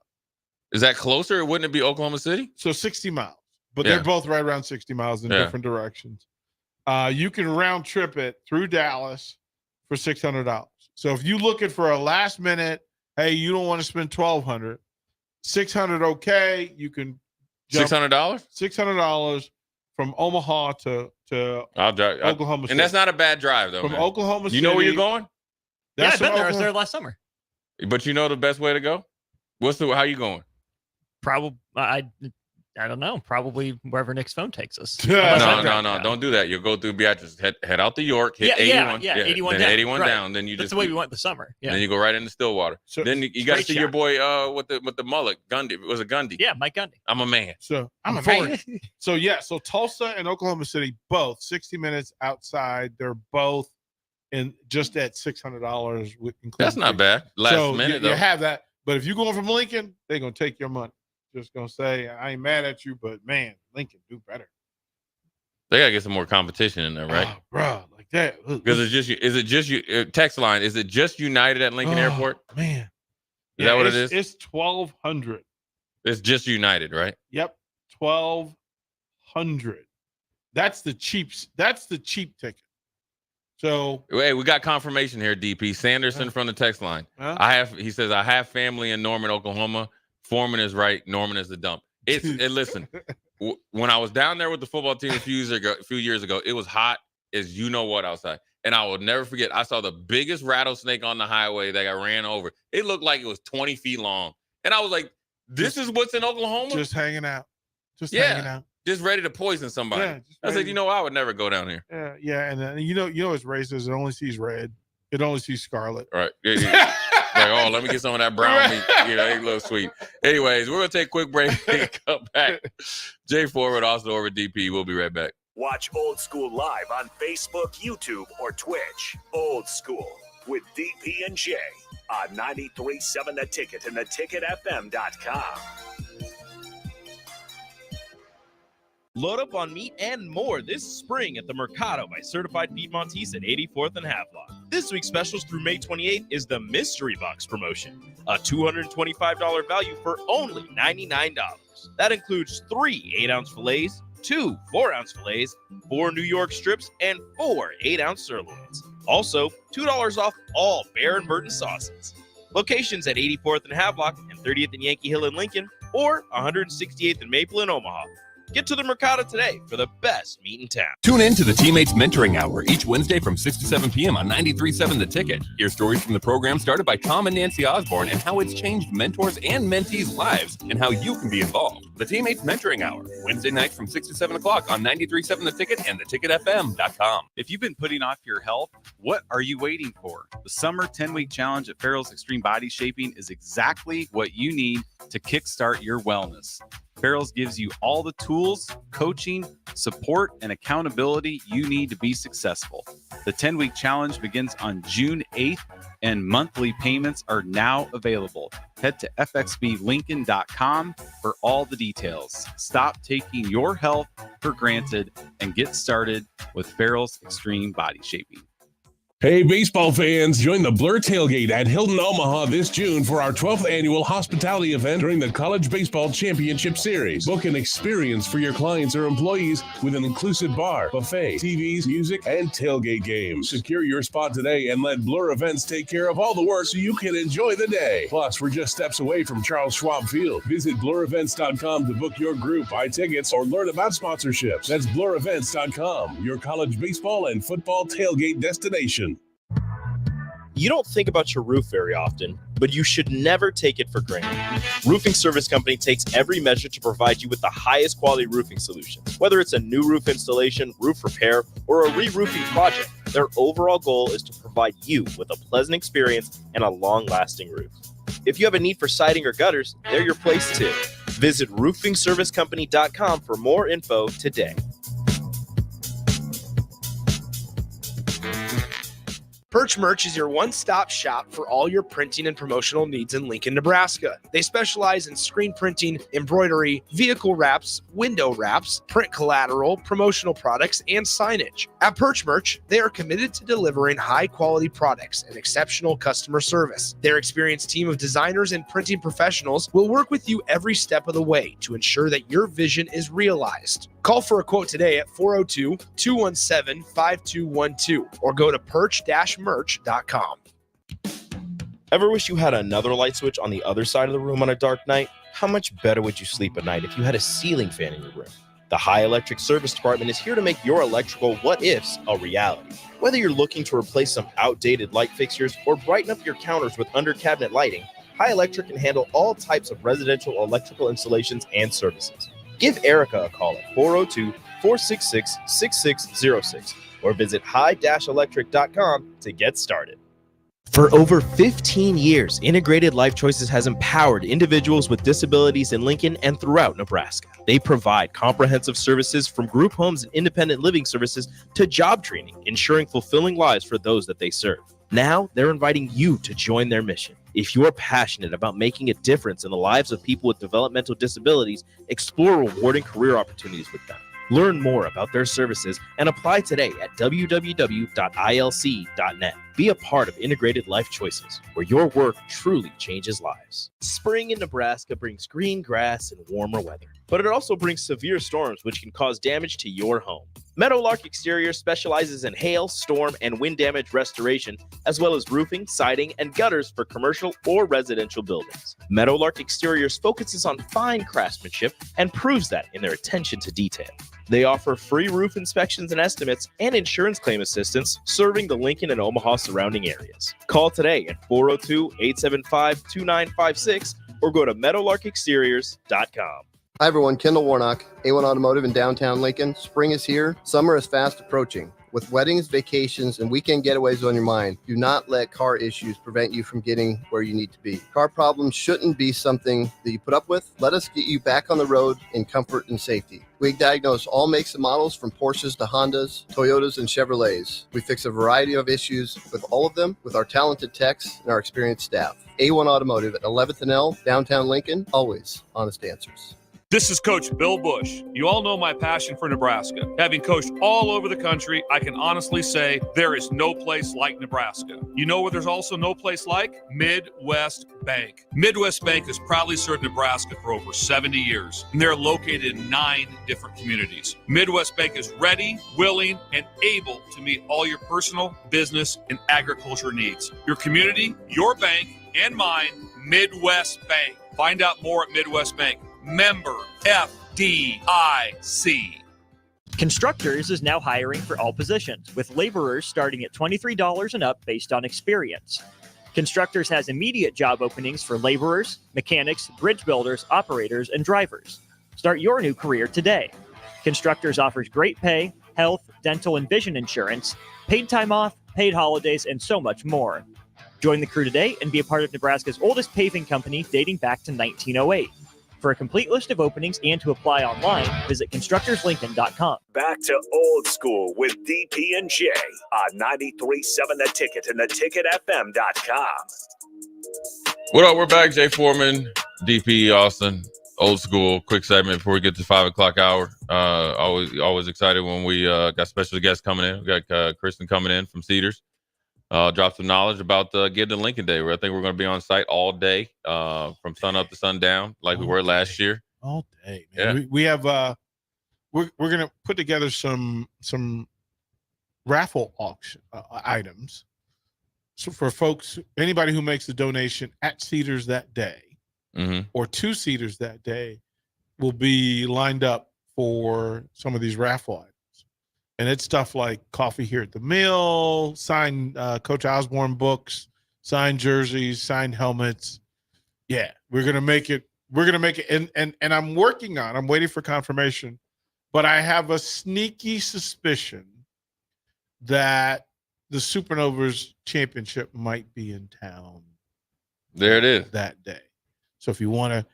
[SPEAKER 9] Is that closer? Wouldn't it be Oklahoma City?
[SPEAKER 10] So 60 miles, but they're both right around 60 miles in different directions. You can round trip it through Dallas for $600. So if you're looking for a last minute, hey, you don't want to spend $1,200, $600 okay, you can jump
[SPEAKER 9] $600?
[SPEAKER 10] $600 from Omaha to Oklahoma City.
[SPEAKER 9] And that's not a bad drive, though.
[SPEAKER 10] From Oklahoma City.
[SPEAKER 9] You know where you're going?
[SPEAKER 11] I've been there. I was there last summer.
[SPEAKER 9] But you know the best way to go? How you going?
[SPEAKER 11] Probably, I don't know. Probably wherever Nick's phone takes us.
[SPEAKER 9] No. Don't do that. You'll go through Beatrice. Head out to York. Hit 81.
[SPEAKER 11] 81
[SPEAKER 9] then
[SPEAKER 11] down.
[SPEAKER 9] 81
[SPEAKER 11] right.
[SPEAKER 9] down. Then you
[SPEAKER 11] That's
[SPEAKER 9] just
[SPEAKER 11] the way we went this summer. Yeah.
[SPEAKER 9] Then you go right into Stillwater.
[SPEAKER 10] So,
[SPEAKER 9] then you got to see your
[SPEAKER 11] shot.
[SPEAKER 9] boy with the mullet. Gundy. Was it Gundy?
[SPEAKER 11] Yeah, Mike Gundy.
[SPEAKER 9] I'm a man.
[SPEAKER 10] So I'm a man. So Tulsa and Oklahoma City, both 60 minutes outside. They're both just at $600.
[SPEAKER 9] That's not bad. Last minute, though.
[SPEAKER 10] You have that. But if you're going from Lincoln, they're going to take your money. Just going to say, I ain't mad at you, but man, Lincoln do better.
[SPEAKER 9] They got to get some more competition in there, right?
[SPEAKER 10] Oh, bro, like that.
[SPEAKER 9] Because text line, is it just United at Lincoln Airport?
[SPEAKER 10] Man.
[SPEAKER 9] Is that what it is?
[SPEAKER 10] It's $1,200.
[SPEAKER 9] It's just United, right?
[SPEAKER 10] Yep. $1,200. That's the cheap ticket. So
[SPEAKER 9] hey, we got confirmation here, DP. Sanderson from the text line. He says, I have family in Norman, Oklahoma. Foreman is right. Norman is the dump. Listen, when I was down there with the football team a few years ago, it was hot as you know what outside. And I will never forget, I saw the biggest rattlesnake on the highway that got ran over. It looked like it was 20 feet long. And I was like, this is what's in Oklahoma?
[SPEAKER 10] Just hanging out. Hanging out.
[SPEAKER 9] Just ready to poison somebody. Yeah, I said, I would never go down here.
[SPEAKER 10] Yeah. And then, you know it's racist. It only sees red. It only sees scarlet.
[SPEAKER 9] Right. Yeah. Like, let me get some of that brown meat. It's a little sweet. Anyways, we're going to take a quick break and come back. Jay Foreman, Austin Orman, DP. We'll be right back.
[SPEAKER 4] Watch Old School live on Facebook, YouTube, or Twitch. Old School with DP and Jay on 93.7 The Ticket and theticketfm.com.
[SPEAKER 3] Load up on meat and more this spring at the Mercado by Certified Piedmontese at 84th and Havelock. This week's specials through May 28th is the Mystery Box promotion, a $225 value for only $99. That includes 3 8-ounce fillets, 2 4-ounce fillets, 4 New York strips, and 4 8-ounce sirloins. Also, $2 off all Bear and Burton sauces. Locations at 84th and Havelock and 30th and Yankee Hill in Lincoln, or 168th and Maple in Omaha. Get to the Mercado today for the best meat in town.
[SPEAKER 16] Tune in to the Teammates Mentoring Hour each Wednesday from 6 to 7 p.m. on 93.7 The Ticket. Hear stories from the program started by Tom and Nancy Osborne and how it's changed mentors and mentees' lives and how you can be involved. The Teammates Mentoring Hour, Wednesday nights from 6 to 7 o'clock on 93.7 The Ticket and theticketfm.com.
[SPEAKER 1] If you've been putting off your health, what are you waiting for? The Summer 10-Week Challenge at Farrell's Extreme Body Shaping is exactly what you need to kickstart your wellness. Farrell's gives you all the tools, coaching, support, and accountability you need to be successful. The 10-week challenge begins on June 8th, and monthly payments are now available. Head to fxblincoln.com for all the details. Stop taking your health for granted and get started with Farrell's Extreme Body Shaping.
[SPEAKER 17] Hey, baseball fans, join the Blur Tailgate at Hilton Omaha this June for our 12th annual hospitality event during the College Baseball Championship Series. Book an experience for your clients or employees with an inclusive bar, buffet, TVs, music, and tailgate games. Secure your spot today and let Blur Events take care of all the work so you can enjoy the day. Plus, we're just steps away from Charles Schwab Field. Visit blurevents.com to book your group, buy tickets, or learn about sponsorships. That's blurevents.com, your college baseball and football tailgate destination.
[SPEAKER 3] You don't think about your roof very often, but but you should never take it for granted. Roofing Service Company takes every measure to provide you with the highest quality roofing solutions. Whether it's a new roof installation, roof repair, or a re-roofing project, their overall goal is to provide you with a pleasant experience and a long-lasting roof. If you have a need for siding or gutters, they're your place too. Visit roofingservicecompany.com for more info today.
[SPEAKER 2] Perch Merch is your one-stop shop for all your printing and promotional needs in Lincoln, Nebraska. They specialize in screen printing, embroidery, vehicle wraps, window wraps, print collateral, promotional products, and signage. At Perch Merch, they are committed to delivering high-quality products and exceptional customer service. Their experienced team of designers and printing professionals will work with you every step of the way to ensure that your vision is realized. Call for a quote today at 402-217-5212 or go to perch-merch.com.
[SPEAKER 3] Ever wish you had another light switch on the other side of the room on a dark night? How much better would you sleep at night if you had a ceiling fan in your room? The High Electric Service Department is here to make your electrical what-ifs a reality. Whether you're looking to replace some outdated light fixtures or brighten up your counters with under-cabinet lighting, High Electric can handle all types of residential electrical installations and services. Give Erica a call at 402-466-6606 or visit high-electric.com to get started. For over 15 years, Integrated Life Choices has empowered individuals with disabilities in Lincoln and throughout Nebraska. They provide comprehensive services from group homes and independent living services to job training, ensuring fulfilling lives for those that they serve. Now, they're inviting you to join their mission. If you're passionate about making a difference in the lives of people with developmental disabilities, explore rewarding career opportunities with them. Learn more about their services and apply today at www.ilc.net. Be a part of Integrated Life Choices, where your work truly changes lives. Spring in Nebraska brings green grass and warmer weather, but it also brings severe storms which can cause damage to your home. Meadowlark Exterior specializes in hail, storm, and wind damage restoration, as well as roofing, siding, and gutters for commercial or residential buildings. Meadowlark Exteriors focuses on fine craftsmanship and proves that in their attention to detail. They offer free roof inspections and estimates and insurance claim assistance, serving the Lincoln and Omaha surrounding areas. Call today at 402-875-2956 or go to meadowlarkexteriors.com.
[SPEAKER 6] Hi everyone, Kendall Warnock, A1 Automotive in downtown Lincoln. Spring is here, summer is fast approaching. With weddings, vacations, and weekend getaways on your mind, do not let car issues prevent you from getting where you need to be. Car problems shouldn't be something that you put up with. Let us get you back on the road in comfort and safety. We diagnose all makes and models from Porsches to Hondas, Toyotas, and Chevrolets. We fix a variety of issues with all of them with our talented techs and our experienced staff. A1 Automotive at 11th and L, downtown Lincoln, always honest answers.
[SPEAKER 20] This is Coach Bill Bush. You all know my passion for Nebraska. Having coached all over the country, I can honestly say there is no place like Nebraska. You know where there's also no place like? Midwest Bank. Midwest Bank has proudly served Nebraska for over 70 years, and they're located in 9 different communities. Midwest Bank is ready, willing, and able to meet all your personal, business, and agriculture needs. Your community, your bank, and mine, Midwest Bank. Find out more at Midwest Bank. Member FDIC.
[SPEAKER 11] Constructors is now hiring for all positions, with laborers starting at $23 and up based on experience. Constructors has immediate job openings for laborers, mechanics, bridge builders, operators, and drivers. Start your new career today. Constructors offers great pay, health, dental, and vision insurance, paid time off, paid holidays, and so much more. Join the crew today and be a part of Nebraska's oldest paving company dating back to 1908. For a complete list of openings and to apply online, visit constructorslincoln.com.
[SPEAKER 4] Back to old school with DP and J on 93.7 The Ticket and theticketfm.com.
[SPEAKER 9] What up? We're back. Jay Foreman, DP Austin, old school. Quick segment before we get to 5 o'clock hour. Always excited when we got special guests coming in. We got Kristen coming in from Cedars. Drop some knowledge about getting to Lincoln Day, where I think we're going to be on site all day, from sun up to sundown, like we were last year.
[SPEAKER 10] All day, man. Yeah. We have we're going to put together some raffle auction items. So for folks, anybody who makes a donation at Cedars that day, or to Cedars that day, will be lined up for some of these raffle items. And it's stuff like coffee here at the mill, signed Coach Osborne books, signed jerseys, signed helmets. Yeah, we're gonna make it. We're gonna make it. And I'm waiting for confirmation, but I have a sneaky suspicion that the Supernovas championship might be in town.
[SPEAKER 9] There it is.
[SPEAKER 10] That day. So if you wanna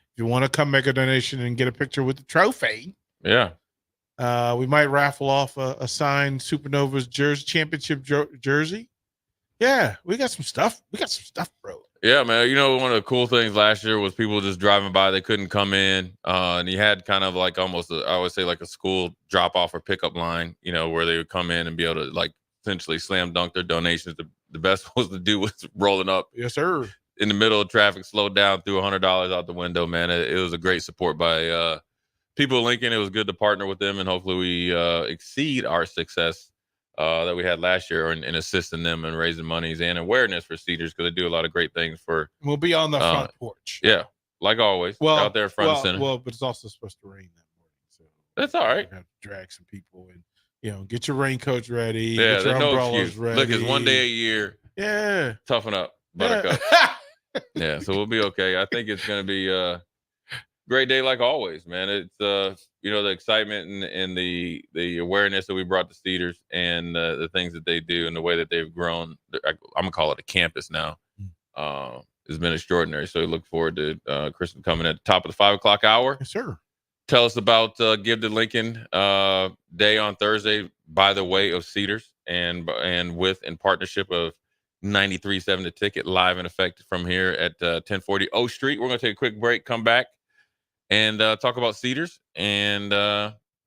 [SPEAKER 10] come make a donation and get a picture with the trophy,
[SPEAKER 9] yeah,
[SPEAKER 10] we might raffle off a signed Supernovas championship jersey. Yeah, we got some stuff. Bro.
[SPEAKER 9] Yeah, man. You know, one of the cool things last year was people just driving by. They couldn't come in. And you had kind of like almost, I would say, like a school drop-off or pickup line, you know, where they would come in and be able to, like, essentially slam dunk their donations. The best was to do was rolling up.
[SPEAKER 10] Yes, sir.
[SPEAKER 9] In the middle of traffic, slowed down, threw $100 out the window, man. It was a great support by people in Lincoln. It was good to partner with them, and hopefully we exceed our success that we had last year in assisting them and raising monies and awareness for Cedars, because they do a lot of great things for.
[SPEAKER 10] We'll be on the front porch.
[SPEAKER 9] Yeah, like always. out there front and center.
[SPEAKER 10] Well, but it's also supposed to rain that morning, so
[SPEAKER 9] that's all right.
[SPEAKER 10] You have to drag some people and get your raincoats ready.
[SPEAKER 9] Yeah,
[SPEAKER 10] get your
[SPEAKER 9] there's no
[SPEAKER 10] umbrellas
[SPEAKER 9] excuse.
[SPEAKER 10] ready.
[SPEAKER 9] Look, it's one day a year.
[SPEAKER 10] Yeah,
[SPEAKER 9] toughen up, Buttercup. Yeah, so we'll be okay. I think it's going to be a great day, like always, man. It's the excitement and the awareness that we brought to Cedars and the things that they do and the way that they've grown. I'm gonna call it a campus now. Has been extraordinary. So we look forward to Kristen coming at the top of the 5 o'clock hour.
[SPEAKER 10] Yes, sir.
[SPEAKER 9] Tell us about Give to Lincoln Day on Thursday by the way of Cedars and with in partnership of 93.7 The Ticket, live in effect from here at 1040 O Street. We're going to take a quick break, come back, and talk about Cedars and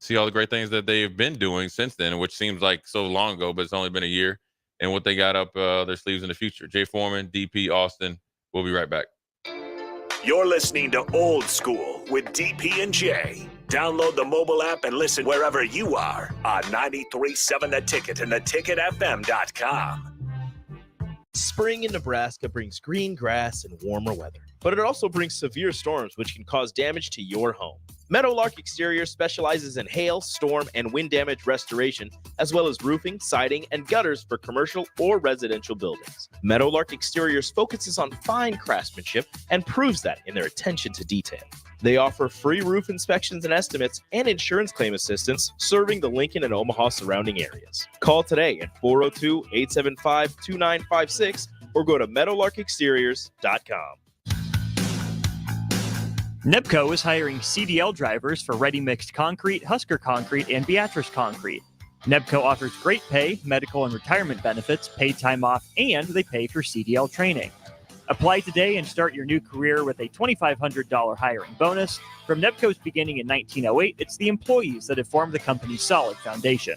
[SPEAKER 9] see all the great things that they've been doing since then, which seems like so long ago, but it's only been a year, and what they got up their sleeves in the future. Jay Foreman, DP, Austin. We'll be right back.
[SPEAKER 4] You're listening to Old School with DP and J. Download the mobile app and listen wherever you are on 93.7 The Ticket and theticketfm.com.
[SPEAKER 2] Spring in Nebraska brings green grass and warmer weather, but it also brings severe storms which can cause damage to your home. Meadowlark Exterior specializes in hail, storm, and wind damage restoration, as well as roofing, siding, and gutters for commercial or residential buildings. Meadowlark Exteriors focuses on fine craftsmanship and proves that in their attention to detail. They offer free roof inspections and estimates and insurance claim assistance, serving the Lincoln and Omaha surrounding areas. Call today at 402-875-2956 or go to meadowlarkexteriors.com.
[SPEAKER 11] NEBCO is hiring CDL drivers for ready-mixed concrete, Husker Concrete, and Beatrice Concrete. NEBCO offers great pay, medical and retirement benefits, paid time off, and they pay for CDL training. Apply today and start your new career with a $2,500 hiring bonus. From NEBCO's beginning in 1908, it's the employees that have formed the company's solid foundation.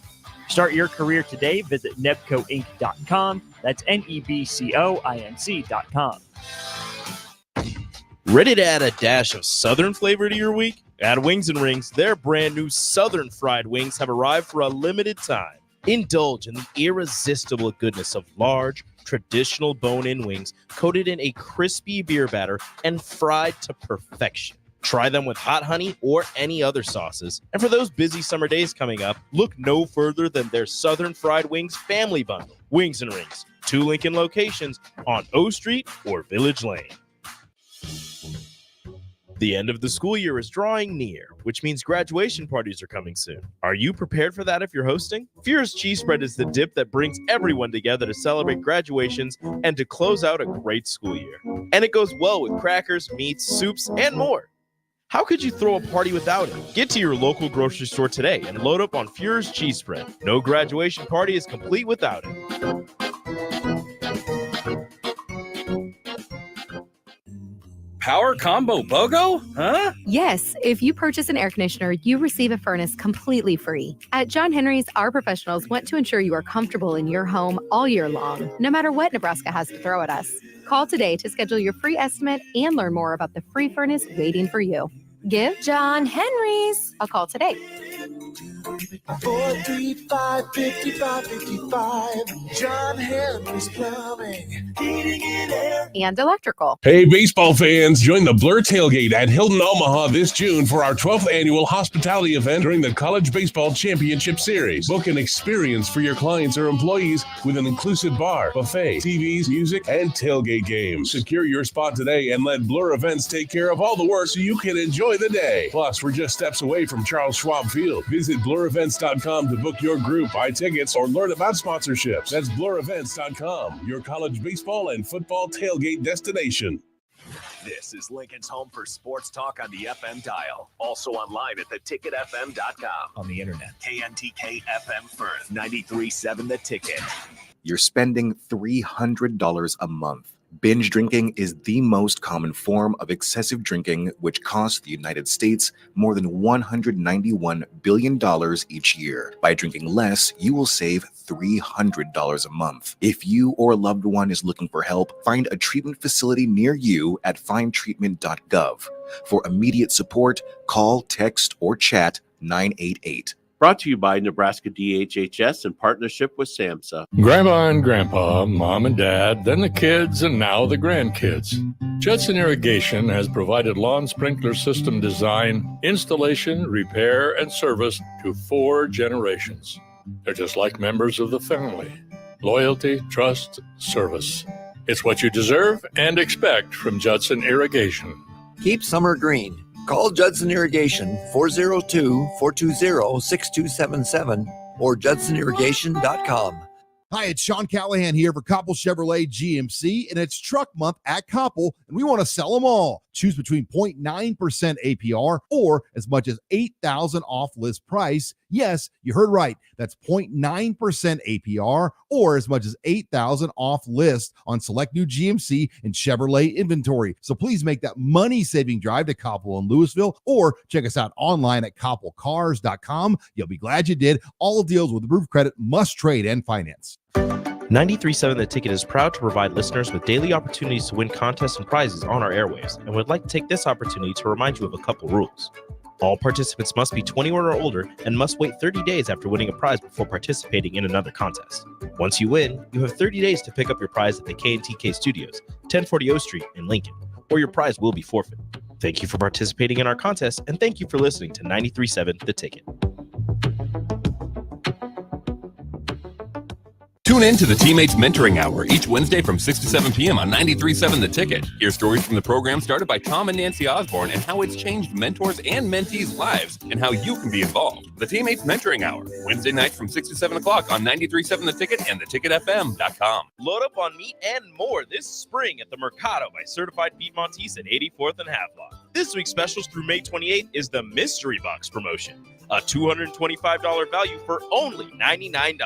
[SPEAKER 11] Start your career today. Visit nebcoinc.com. That's nebcoinc.com.
[SPEAKER 2] Ready to add a dash of Southern flavor to your week? At Wings and Rings, their brand new Southern fried wings have arrived for a limited time. Indulge in the irresistible goodness of large, traditional bone-in wings coated in a crispy beer batter and fried to perfection. Try them with hot honey or any other sauces. And for those busy summer days coming up, look no further than their Southern Fried Wings Family Bundle. Wings and Rings, 2 Lincoln locations on O Street or Village Lane. The end of the school year is drawing near, which means graduation parties are coming soon. Are you prepared for that if you're hosting? Fierce Cheese Spread is the dip that brings everyone together to celebrate graduations and to close out a great school year. And it goes well with crackers, meats, soups, and more. How could you throw a party without it? Get to your local grocery store today and load up on Fierce Cheese Spread. No graduation party is complete without it.
[SPEAKER 7] Power combo BOGO? Huh?
[SPEAKER 22] Yes, if you purchase an air conditioner, you receive a furnace completely free. At John Henry's, our professionals want to ensure you are comfortable in your home all year long, no matter what Nebraska has to throw at us. Call today to schedule your free estimate and learn more about the free furnace waiting for you. Give John Henry's a call today.
[SPEAKER 8] 435-5555. John Henry's Plumbing, Heating and Air.
[SPEAKER 22] And electrical.
[SPEAKER 17] Hey, baseball fans, join the Blur Tailgate at Hilton Omaha this June for our 12th annual hospitality event during the College Baseball Championship Series. Book an experience for your clients or employees with an inclusive bar, buffet, TVs, music, and tailgate games. Secure your spot today and let Blur Events take care of all the work so you can enjoy the day. Plus, we're just steps away from Charles Schwab Field. Visit blurevents.com to book your group, buy tickets, or learn about sponsorships. That's blurevents.com, your college baseball and football tailgate destination.
[SPEAKER 4] This is Lincoln's home for sports talk on the FM dial. Also online at theticketfm.com.
[SPEAKER 12] On the internet.
[SPEAKER 4] KNTK FM Firth, 93.7 The Ticket.
[SPEAKER 23] You're spending $300 a month. Binge drinking is the most common form of excessive drinking, which costs the United States more than $191 billion each year. By drinking less, you will save $300 a month. If you or a loved one is looking for help, find a treatment facility near you at findtreatment.gov. For immediate support, call, text, or chat 988.
[SPEAKER 24] Brought to you by Nebraska DHHS in partnership with SAMHSA.
[SPEAKER 25] Grandma and Grandpa, Mom and Dad, then the kids, and now the grandkids. Judson Irrigation has provided lawn sprinkler system design, installation, repair, and service to 4 generations. They're just like members of the family. Loyalty, trust, service. It's what you deserve and expect from Judson Irrigation.
[SPEAKER 26] Keep summer green. Call Judson Irrigation 402-420-6277 or judsonirrigation.com.
[SPEAKER 27] Hi, it's Sean Callahan here for Koppel Chevrolet GMC, and it's truck month at Koppel, and we want to sell them all. Choose between 0.9% APR or as much as $8,000 off list price. Yes, you heard right. That's 0.9% APR or as much as $8,000 off list on select new GMC and Chevrolet inventory. So please make that money-saving drive to Koppel in Louisville or check us out online at koppelcars.com. You'll be glad you did. All deals with approved credit must trade and finance.
[SPEAKER 28] 93.7 The Ticket is proud to provide listeners with daily opportunities to win contests and prizes on our airwaves, and would like to take this opportunity to remind you of a couple rules. All participants must be 21 or older and must wait 30 days after winning a prize before participating in another contest. Once you win, you have 30 days to pick up your prize at the KNTK Studios, 1040 O Street in Lincoln, or your prize will be forfeit. Thank you for participating in our contest, and thank you for listening to 93.7 The Ticket.
[SPEAKER 16] Tune in to the Teammates Mentoring Hour each Wednesday from 6 to 7 p.m. on 93.7 The Ticket. Hear stories from the program started by Tom and Nancy Osborne and how it's changed mentors and mentees' lives and how you can be involved. The Teammates Mentoring Hour, Wednesday nights from 6 to 7 o'clock on 93.7 The Ticket and theticketfm.com.
[SPEAKER 28] Load up on meat and more this spring at the Mercado by Certified Piedmontese at 84th and Havelock. This week's specials through May 28th is the Mystery Box promotion, a $225 value for only $99.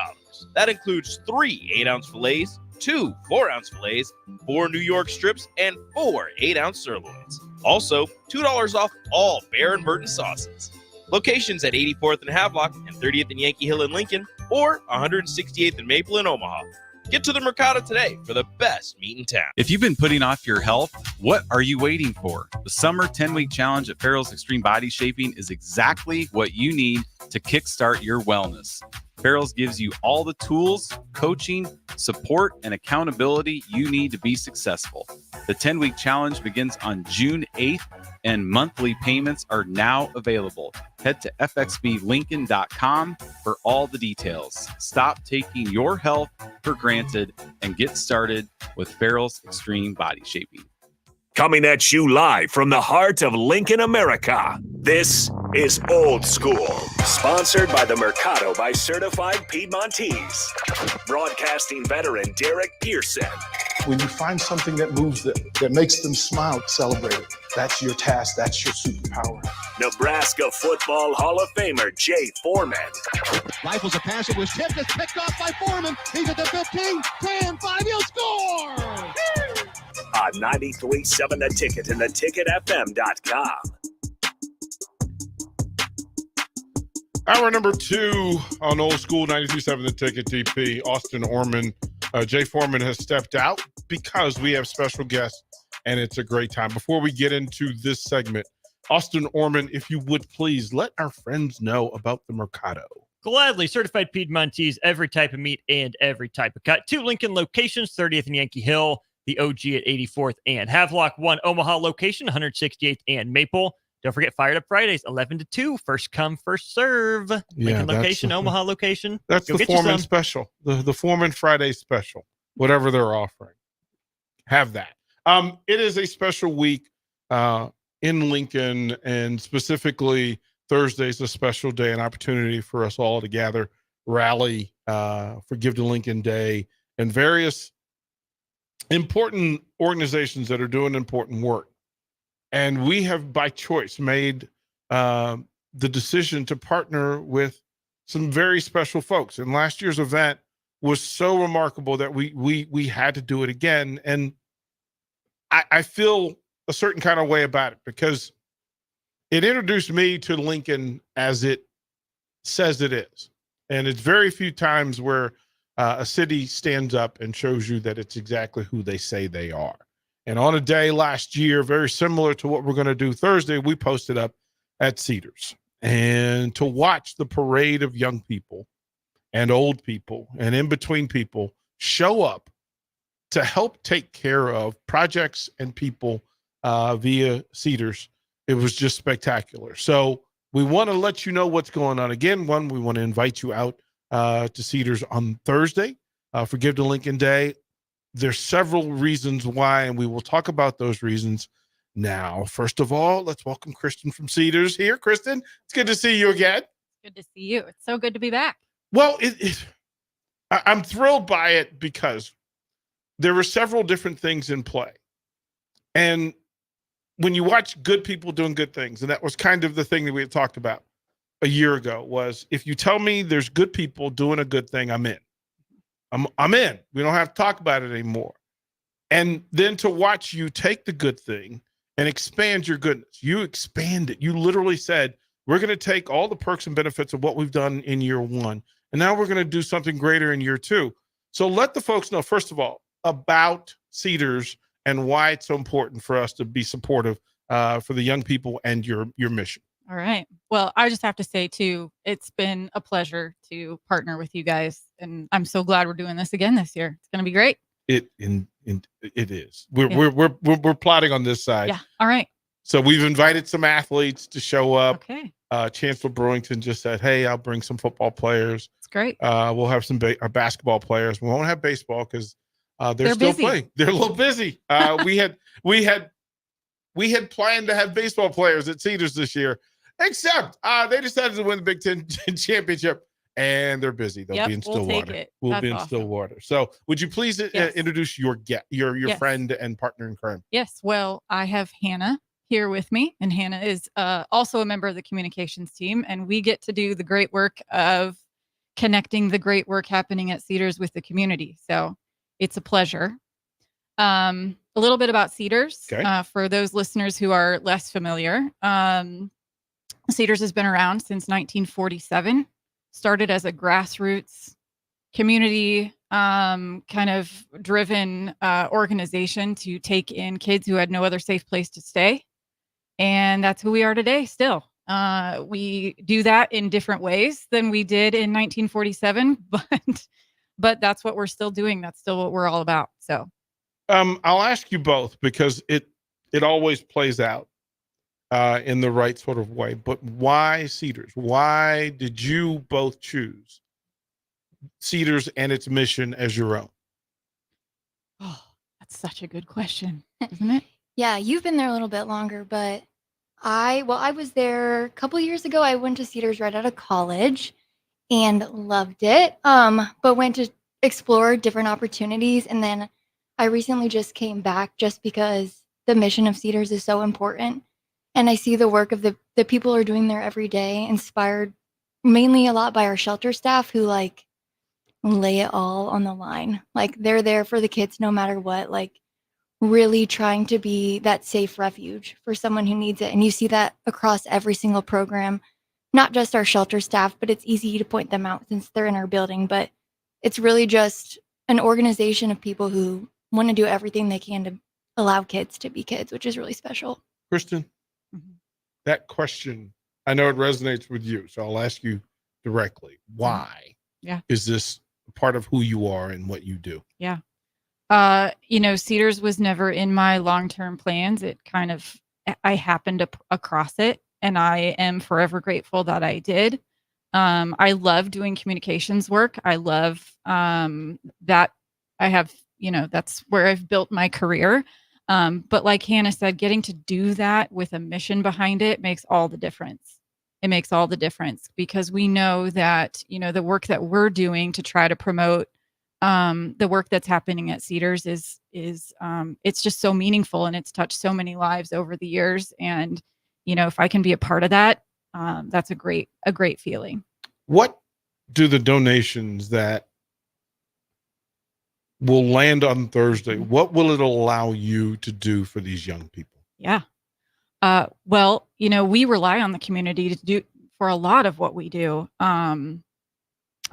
[SPEAKER 28] That includes 3 8-ounce fillets, 2 4-ounce fillets, 4 New York strips, and 4 8-ounce sirloins. Also, $2 off all Bear and Burton sauces. Locations at 84th and Havelock and 30th and Yankee Hill in Lincoln, or 168th and Maple in Omaha. Get to the Mercado today for the best meat in town.
[SPEAKER 1] If you've been putting off your health, what are you waiting for? The summer 10-week challenge at Farrell's Extreme Body Shaping is exactly what you need to kickstart your wellness. Farrell's gives you all the tools, coaching, support, and accountability you need to be successful. The 10-week challenge begins on June 8th, and monthly payments are now available. Head to fxblincoln.com for all the details. Stop taking your health for granted and get started with Farrell's Extreme Body Shaping.
[SPEAKER 4] Coming at you live from the heart of Lincoln, America. This is Old School, sponsored by the Mercado by Certified Piedmontese. Broadcasting veteran Derek Pearson.
[SPEAKER 29] When you find something that moves them, that makes them smile, celebrate it. That's your task. That's your superpower.
[SPEAKER 4] Nebraska Football Hall of Famer Jay Foreman.
[SPEAKER 30] Rifles a pass. It was tipped. It's picked off by Foreman. He's at the 15, 10, 5. He'll score!
[SPEAKER 4] On 93.7 The Ticket and theticketfm.com.
[SPEAKER 10] Hour number 2 on Old School 93.7 The Ticket DP. Austin Orman. Jay Foreman has stepped out because we have special guests, and it's a great time. Before we get into this segment, Austin Orman, if you would please let our friends know about the Mercado.
[SPEAKER 11] Gladly. Certified Piedmontese, every type of meat and every type of cut. 2 Lincoln locations, 30th and Yankee Hill, the OG at 84th and Havelock. 1 Omaha location, 168th and Maple. Don't forget Fired Up Fridays, 11 to 2. First come, first serve. Lincoln location, Omaha location.
[SPEAKER 10] That's
[SPEAKER 11] Go
[SPEAKER 10] the
[SPEAKER 11] get you
[SPEAKER 10] Foreman
[SPEAKER 11] some.
[SPEAKER 10] special, the Foreman Friday special, whatever they're offering. Have that. It is a special week in Lincoln, and specifically Thursday is a special day, an opportunity for us all to gather, rally for Give to Lincoln Day, and various important organizations that are doing important work. And we have, by choice, made the decision to partner with some very special folks. And last year's event was so remarkable that we had to do it again. And I feel a certain kind of way about it because it introduced me to Lincoln as it says it is. And it's very few times where a city stands up and shows you that it's exactly who they say they are. And on a day last year, very similar to what we're going to do Thursday, we posted up at Cedars. And to watch the parade of young people and old people and in between people show up to help take care of projects and people via Cedars, it was just spectacular. So we want to let you know what's going on. Again, we want to invite you out to Cedars on Thursday for Give to Lincoln Day. There's several reasons why, and we will talk about those reasons now. First of all, let's welcome Kristen from Cedars here. Kristen, it's good to see you again.
[SPEAKER 3] Good to see you. It's so good to be back.
[SPEAKER 10] Well, I'm thrilled by it because there were several different things in play. And when you watch good people doing good things, and that was kind of the thing that we had talked about a year ago, was if you tell me there's good people doing a good thing, I'm in. I'm in. We don't have to talk about it anymore. And then to watch you take the good thing and expand your goodness. You expand it. You literally said, we're going to take all the perks and benefits of what we've done in year 1, and now we're going to do something greater in year 2. So let the folks know, first of all, about Cedars and why it's so important for us to be supportive for the young people and your mission.
[SPEAKER 3] All right. Well, I just have to say, too, it's been a pleasure to partner with you guys. And I'm so glad we're doing this again this year. It's going to be great.
[SPEAKER 10] It is. We're plotting on this side.
[SPEAKER 3] Yeah. All right.
[SPEAKER 10] So we've invited some athletes to show up.
[SPEAKER 3] Okay.
[SPEAKER 10] Chancellor Brewington just said, hey, I'll bring some football players.
[SPEAKER 3] It's great.
[SPEAKER 10] We'll have some basketball players. We won't have baseball because they're still
[SPEAKER 3] busy.
[SPEAKER 10] playing. They're a little busy. We had planned to have baseball players at Cedars this year, except they decided to win the Big Ten championship, and they're busy. They'll be in Stillwater. We'll be in Stillwater. So would you please introduce your friend and partner in crime?
[SPEAKER 3] Yes. Well, I have Hannah here with me, and Hannah is also a member of the communications team, and we get to do the great work of connecting the great work happening at Cedars with the community. So it's a pleasure. A little bit about Cedars for those listeners who are less familiar. Cedars has been around since 1947, started as a grassroots community kind of driven organization to take in kids who had no other safe place to stay. And that's who we are today still. We do that in different ways than we did in 1947, but that's what we're still doing. That's still what we're all about. So
[SPEAKER 10] I'll ask you both because it always plays out in the right sort of way. But why Cedars? Why did you both choose Cedars and its mission as your own?
[SPEAKER 3] Oh, that's such a good question, isn't it?
[SPEAKER 5] Yeah, you've been there a little bit longer, but I was there a couple years ago. I went to Cedars right out of college and loved it. But went to explore different opportunities, and then I recently just came back just because the mission of Cedars is so important. And I see the work of the people who are doing there every day, inspired mainly a lot by our shelter staff who like lay it all on the line. Like they're there for the kids no matter what, like really trying to be that safe refuge for someone who needs it. And you see that across every single program, not just our shelter staff, but it's easy to point them out since they're in our building. But it's really just an organization of people who want to do everything they can to allow kids to be kids, which is really special.
[SPEAKER 10] Kristen, that question, I know it resonates with you, so I'll ask you directly. Why?
[SPEAKER 3] Yeah.
[SPEAKER 10] Is this part of who you are and what you do?
[SPEAKER 3] Yeah. Cedars was never in my long-term plans. It kind of, I happened across it, and I am forever grateful that I did. I love doing communications work. I love that I have, that's where I've built my career. But like Hannah said, getting to do that with a mission behind it makes all the difference. It makes all the difference because we know that, the work that we're doing to try to promote the work that's happening at Cedars is it's just so meaningful, and it's touched so many lives over the years. And, if I can be a part of that, that's a great feeling.
[SPEAKER 10] What do the donations that will land on Thursday, what will it allow you to do for these young people?
[SPEAKER 3] Yeah. Well, we rely on the community to do for a lot of what we do. And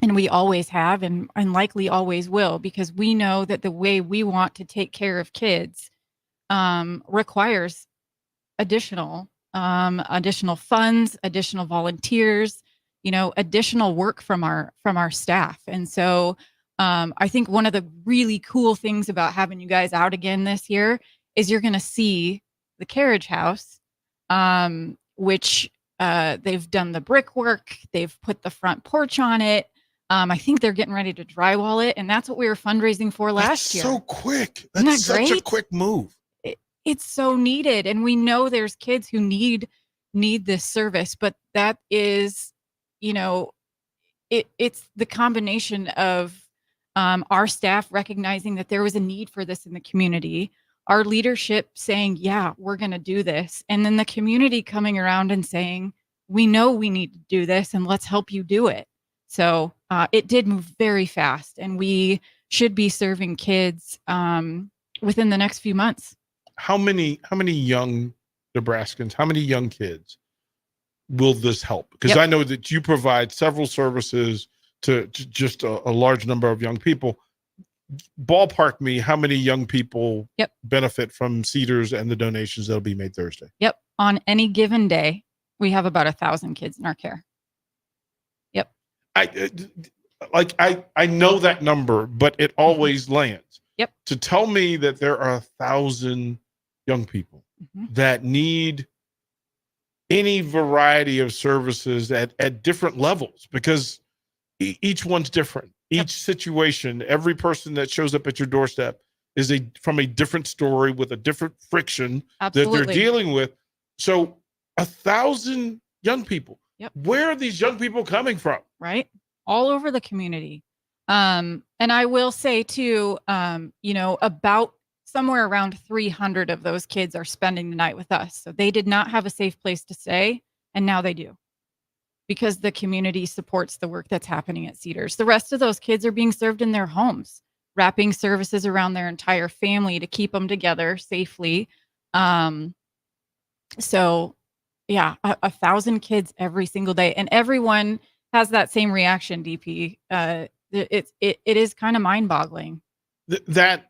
[SPEAKER 3] we always have and likely always will, because we know that the way we want to take care of kids requires additional funds, additional volunteers, additional work from our staff. And so I think one of the really cool things about having you guys out again this year is you're going to see the carriage house, which they've done the brickwork, they've put the front porch on it. I think they're getting ready to drywall it, and that's what we were fundraising for last year.
[SPEAKER 10] So quick.
[SPEAKER 3] Isn't
[SPEAKER 10] That's
[SPEAKER 3] that great?
[SPEAKER 10] such a quick move.
[SPEAKER 3] It's so needed, and we know there's kids who need this service, but that is, it's the combination of our staff recognizing that there was a need for this in the community, our leadership saying, yeah, we're going to do this, and then the community coming around and saying, we know we need to do this, and let's help you do it. So it did move very fast, and we should be serving kids within the next few months.
[SPEAKER 10] How many young Nebraskans, how many young kids will this help? Because
[SPEAKER 3] Yep.
[SPEAKER 10] I know that you provide several services to just a large number of young people. Ballpark me, how many young people
[SPEAKER 3] Yep.
[SPEAKER 10] benefit from Cedars and the donations that'll be made Thursday?
[SPEAKER 3] Yep. On any given day, we have about 1,000 kids in our care. Yep.
[SPEAKER 10] I know that number, but it always lands.
[SPEAKER 3] Yep.
[SPEAKER 10] To tell me that there are 1,000 young people that need any variety of services at different levels, because each one's different. Each situation, every person that shows up at your doorstep is from a different story with a different friction that
[SPEAKER 3] Absolutely.
[SPEAKER 10] they're dealing with. So 1,000 young people.
[SPEAKER 3] Yep.
[SPEAKER 10] Where are these young people coming from?
[SPEAKER 3] Right. All over the community. And I will say too, about somewhere around 300 of those kids are spending the night with us. So they did not have a safe place to stay, and now they do, because the community supports the work that's happening at Cedars. The rest of those kids are being served in their homes, wrapping services around their entire family to keep them together safely. So yeah, 1,000 kids every single day, and everyone has that same reaction, DP. It is kind of mind-boggling.
[SPEAKER 10] That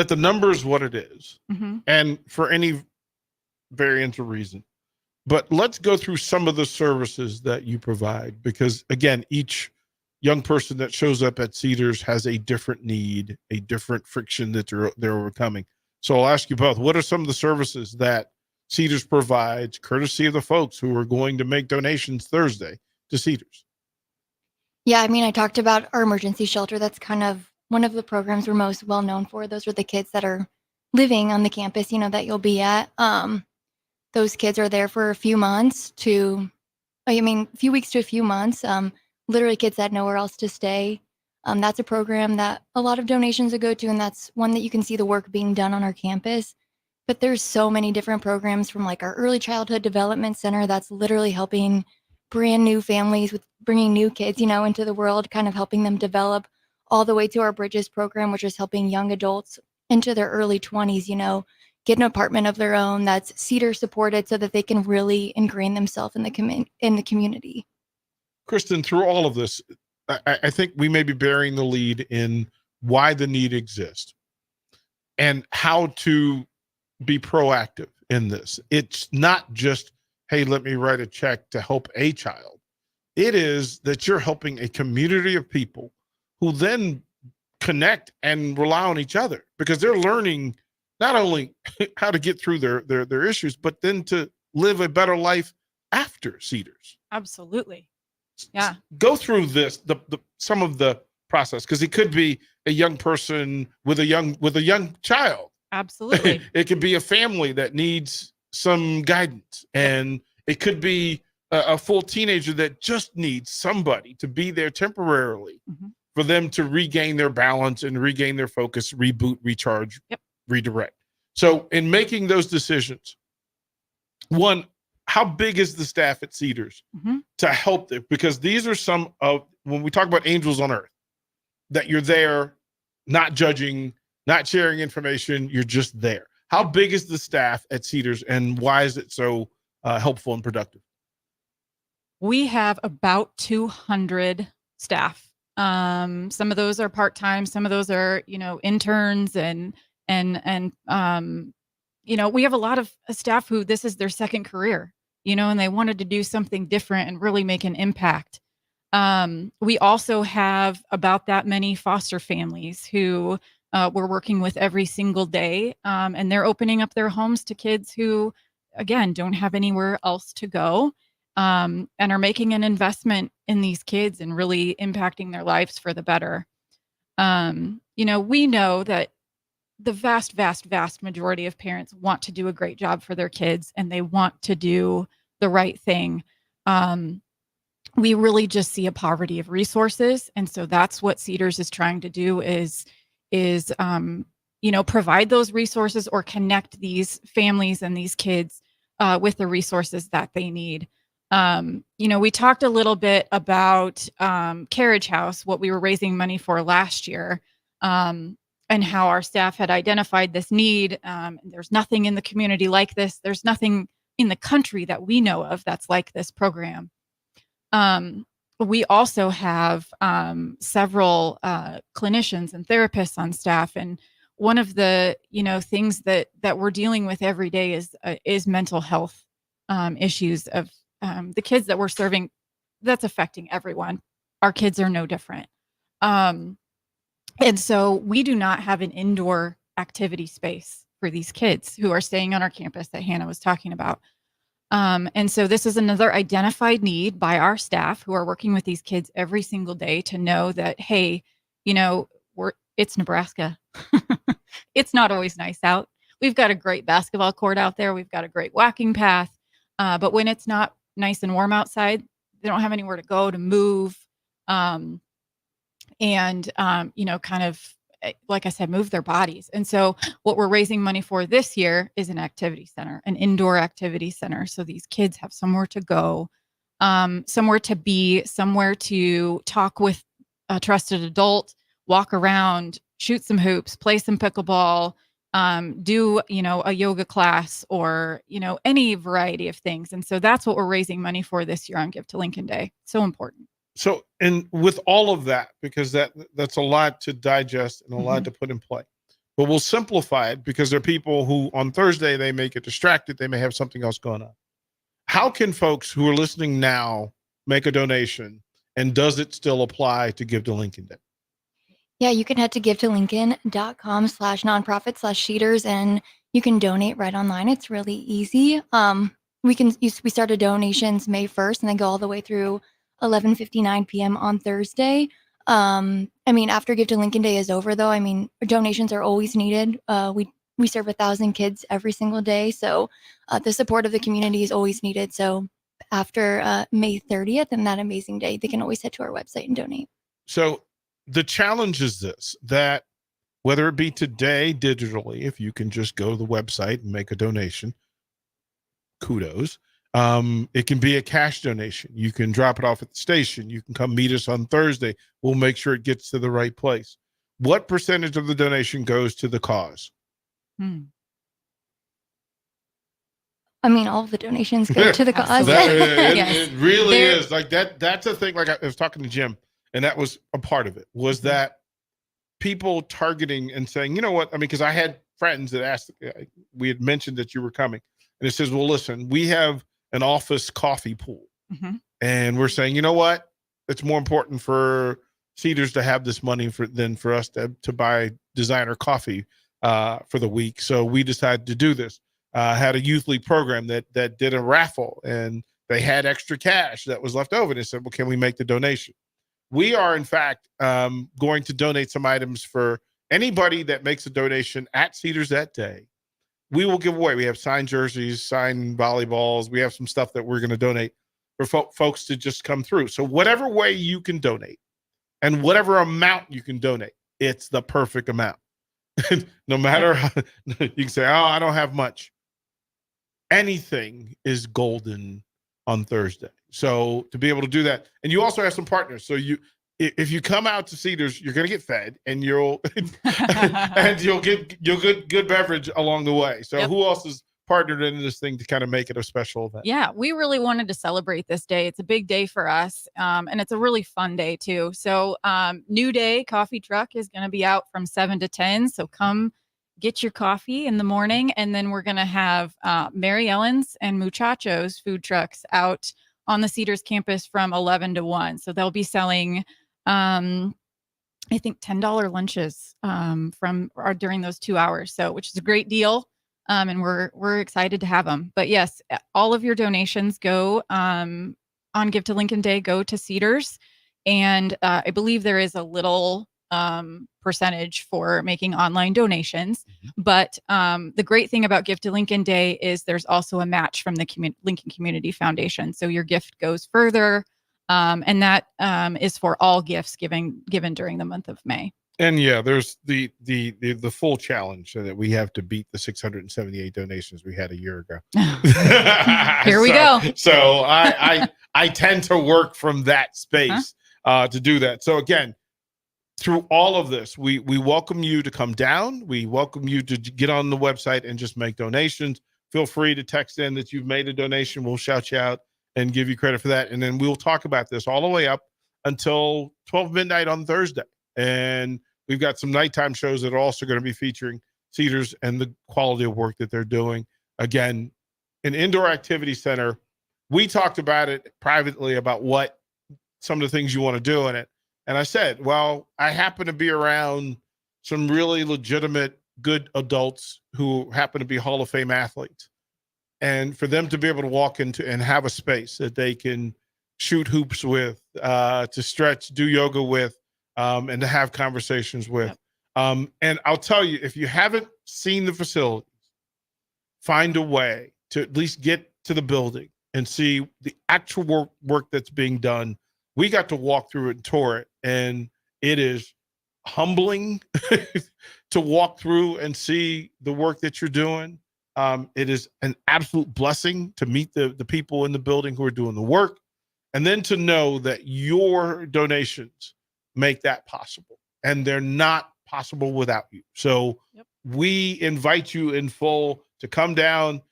[SPEAKER 10] the number is what it is, and for any variance or reason. But let's go through some of the services that you provide, because again, each young person that shows up at Cedars has a different need, a different friction that they're overcoming. So I'll ask you both, what are some of the services that Cedars provides, courtesy of the folks who are going to make donations Thursday to Cedars?
[SPEAKER 5] Yeah, I mean, I talked about our emergency shelter. That's kind of one of the programs we're most well known for. Those are the kids that are living on the campus, that you'll be at. Those kids are there for a few weeks to a few months. Literally kids that had nowhere else to stay. That's a program that a lot of donations will go to, and that's one that you can see the work being done on our campus. But there's so many different programs, from like our early childhood development center that's literally helping brand new families with bringing new kids, into the world, kind of helping them develop, all the way to our Bridges program, which is helping young adults into their early 20s, get an apartment of their own that's Cedar supported so that they can really ingrain themselves in the community.
[SPEAKER 10] Kristen, through all of this, I think we may be bearing the lead in why the need exists and how to be proactive in this. It's not just, hey, let me write a check to help a child. It is that you're helping a community of people who then connect and rely on each other, because they're learning not only how to get through their issues, but then to live a better life after Cedars.
[SPEAKER 3] Absolutely. Yeah.
[SPEAKER 10] Go through this, the some of the process, because it could be a young person with a young child.
[SPEAKER 3] Absolutely.
[SPEAKER 10] It could be a family that needs some guidance, and it could be a full teenager that just needs somebody to be there temporarily for them to regain their balance and regain their focus, reboot, recharge, redirect. So in making those decisions, one, how big is the staff at Cedars to help them? Because these are some of, when we talk about angels on earth, that you're there, not judging, not sharing information, you're just there. How big is the staff at Cedars, and why is it so helpful and productive?
[SPEAKER 3] We have about 200 staff. Some of those are part-time, some of those are, interns and we have a lot of staff who this is their second career, and they wanted to do something different and really make an impact. We also have about that many foster families who we're working with every single day. And they're opening up their homes to kids who, again, don't have anywhere else to go, and are making an investment in these kids and really impacting their lives for the better. We know that the vast, vast, vast majority of parents want to do a great job for their kids, and they want to do the right thing. We really just see a poverty of resources. And so that's what Cedars is trying to do is provide those resources or connect these families and these kids with the resources that they need. We talked a little bit about Carriage House, what we were raising money for last year, and how our staff had identified this need. There's nothing in the community like this. There's nothing in the country that we know of that's like this program. We also have several clinicians and therapists on staff, and one of the things that we're dealing with every day is mental health issues of the kids that we're serving. That's affecting everyone. Our kids are no different. And so we do not have an indoor activity space for these kids who are staying on our campus that Hannah was talking about. And so this is another identified need by our staff who are working with these kids every single day to know that, hey, it's Nebraska. It's not always nice out. We've got a great basketball court out there. We've got a great walking path. But when it's not nice and warm outside, they don't have anywhere to go to move. Kind of, like I said, move their bodies. And so what we're raising money for this year is an activity center, an indoor activity center. So these kids have somewhere to go, somewhere to be, somewhere to talk with a trusted adult, walk around, shoot some hoops, play some pickleball, do, a yoga class, or, any variety of things. And so that's what we're raising money for this year on Give to Lincoln Day. So important.
[SPEAKER 10] So, and with all of that, because that's a lot to digest and a lot to put in play, but we'll simplify it, because there are people who on Thursday, they may get distracted. They may have something else going on. How can folks who are listening now make a donation, and does it still apply to Give to Lincoln Day?
[SPEAKER 5] Yeah, you can head to givetolincoln.com/nonprofit/Cedars, and you can donate right online. It's really easy. We started donations May 1st and then go all the way through 11:59 p.m. on Thursday. After Give to Lincoln Day is over, though, donations are always needed. We serve 1,000 kids every single day, so the support of the community is always needed. So after May 30th and that amazing day, they can always head to our website and donate.
[SPEAKER 10] So the challenge is this, that whether it be today digitally, if you can just go to the website and make a donation, kudos. It can be a cash donation. You can drop it off at the station. You can come meet us on Thursday. We'll make sure it gets to the right place. What percentage of the donation goes to the cause?
[SPEAKER 5] All of the donations go to the cause.
[SPEAKER 10] It really is like that. That's a thing. Like I was talking to Jim, and that was a part of it, was that people targeting and saying, you know what? Because I had friends that asked, we had mentioned that you were coming, and it says, well, listen, we have an office coffee pool. And we're saying, you know what? It's more important for Cedars to have this money than for us to buy designer coffee for the week. So we decided to do this. Had a youth league program that did a raffle, and they had extra cash that was left over. They said, well, can we make the donation? We are, in fact, going to donate some items for anybody that makes a donation at Cedars that day. We will give away. We have signed jerseys, signed volleyballs. We have some stuff that we're going to donate for folks to just come through. So whatever way you can donate and whatever amount you can donate, it's the perfect amount. No matter how, you can say, oh, I don't have much. Anything is golden on Thursday. So to be able to do that, and you also have some partners. So if you come out to Cedars, you're going to get fed, and you'll get good beverage along the way. So who else is partnered in this thing to kind of make it a special event?
[SPEAKER 3] Yeah, we really wanted to celebrate this day. It's a big day for us, and it's a really fun day too. So New Day Coffee Truck is going to be out from 7 to 10. So come get your coffee in the morning, and then we're going to have Mary Ellen's and Muchachos food trucks out on the Cedars campus from 11 to 1. So they'll be selling I think $10 lunches during those 2 hours. So, which is a great deal. And we're excited to have them. But yes, all of your donations go on Give to Lincoln Day, go to Cedars. And I believe there is a little percentage for making online donations. But the great thing about Give to Lincoln Day is there's also a match from the Lincoln Community Foundation. So your gift goes further. And that is for all gifts given during the month of May.
[SPEAKER 10] And yeah, there's the full challenge so that we have to beat the 678 donations we had a year ago.
[SPEAKER 3] Here we go.
[SPEAKER 10] So I tend to work from that space to do that. So again, through all of this, we welcome you to come down. We welcome you to get on the website and just make donations. Feel free to text in that you've made a donation. We'll shout you out and give you credit for that. And then we'll talk about this all the way up until 12 midnight on Thursday. And we've got some nighttime shows that are also going to be featuring Cedars and the quality of work that they're doing. Again, an indoor activity center. We talked about it privately about what some of the things you want to do in it. And I said, well, I happen to be around some really legitimate, good adults who happen to be Hall of Fame athletes. And for them to be able to walk into and have a space that they can shoot hoops with, to stretch, do yoga with, and to have conversations with. And I'll tell you, if you haven't seen the facilities, find a way to at least get to the building and see the actual work that's being done. We got to walk through it and tour it, and it is humbling to walk through and see the work that you're doing. It is an absolute blessing to meet the people in the building who are doing the work, and then to know that your donations make that possible, and they're not possible without you. So we invite you in full to come down,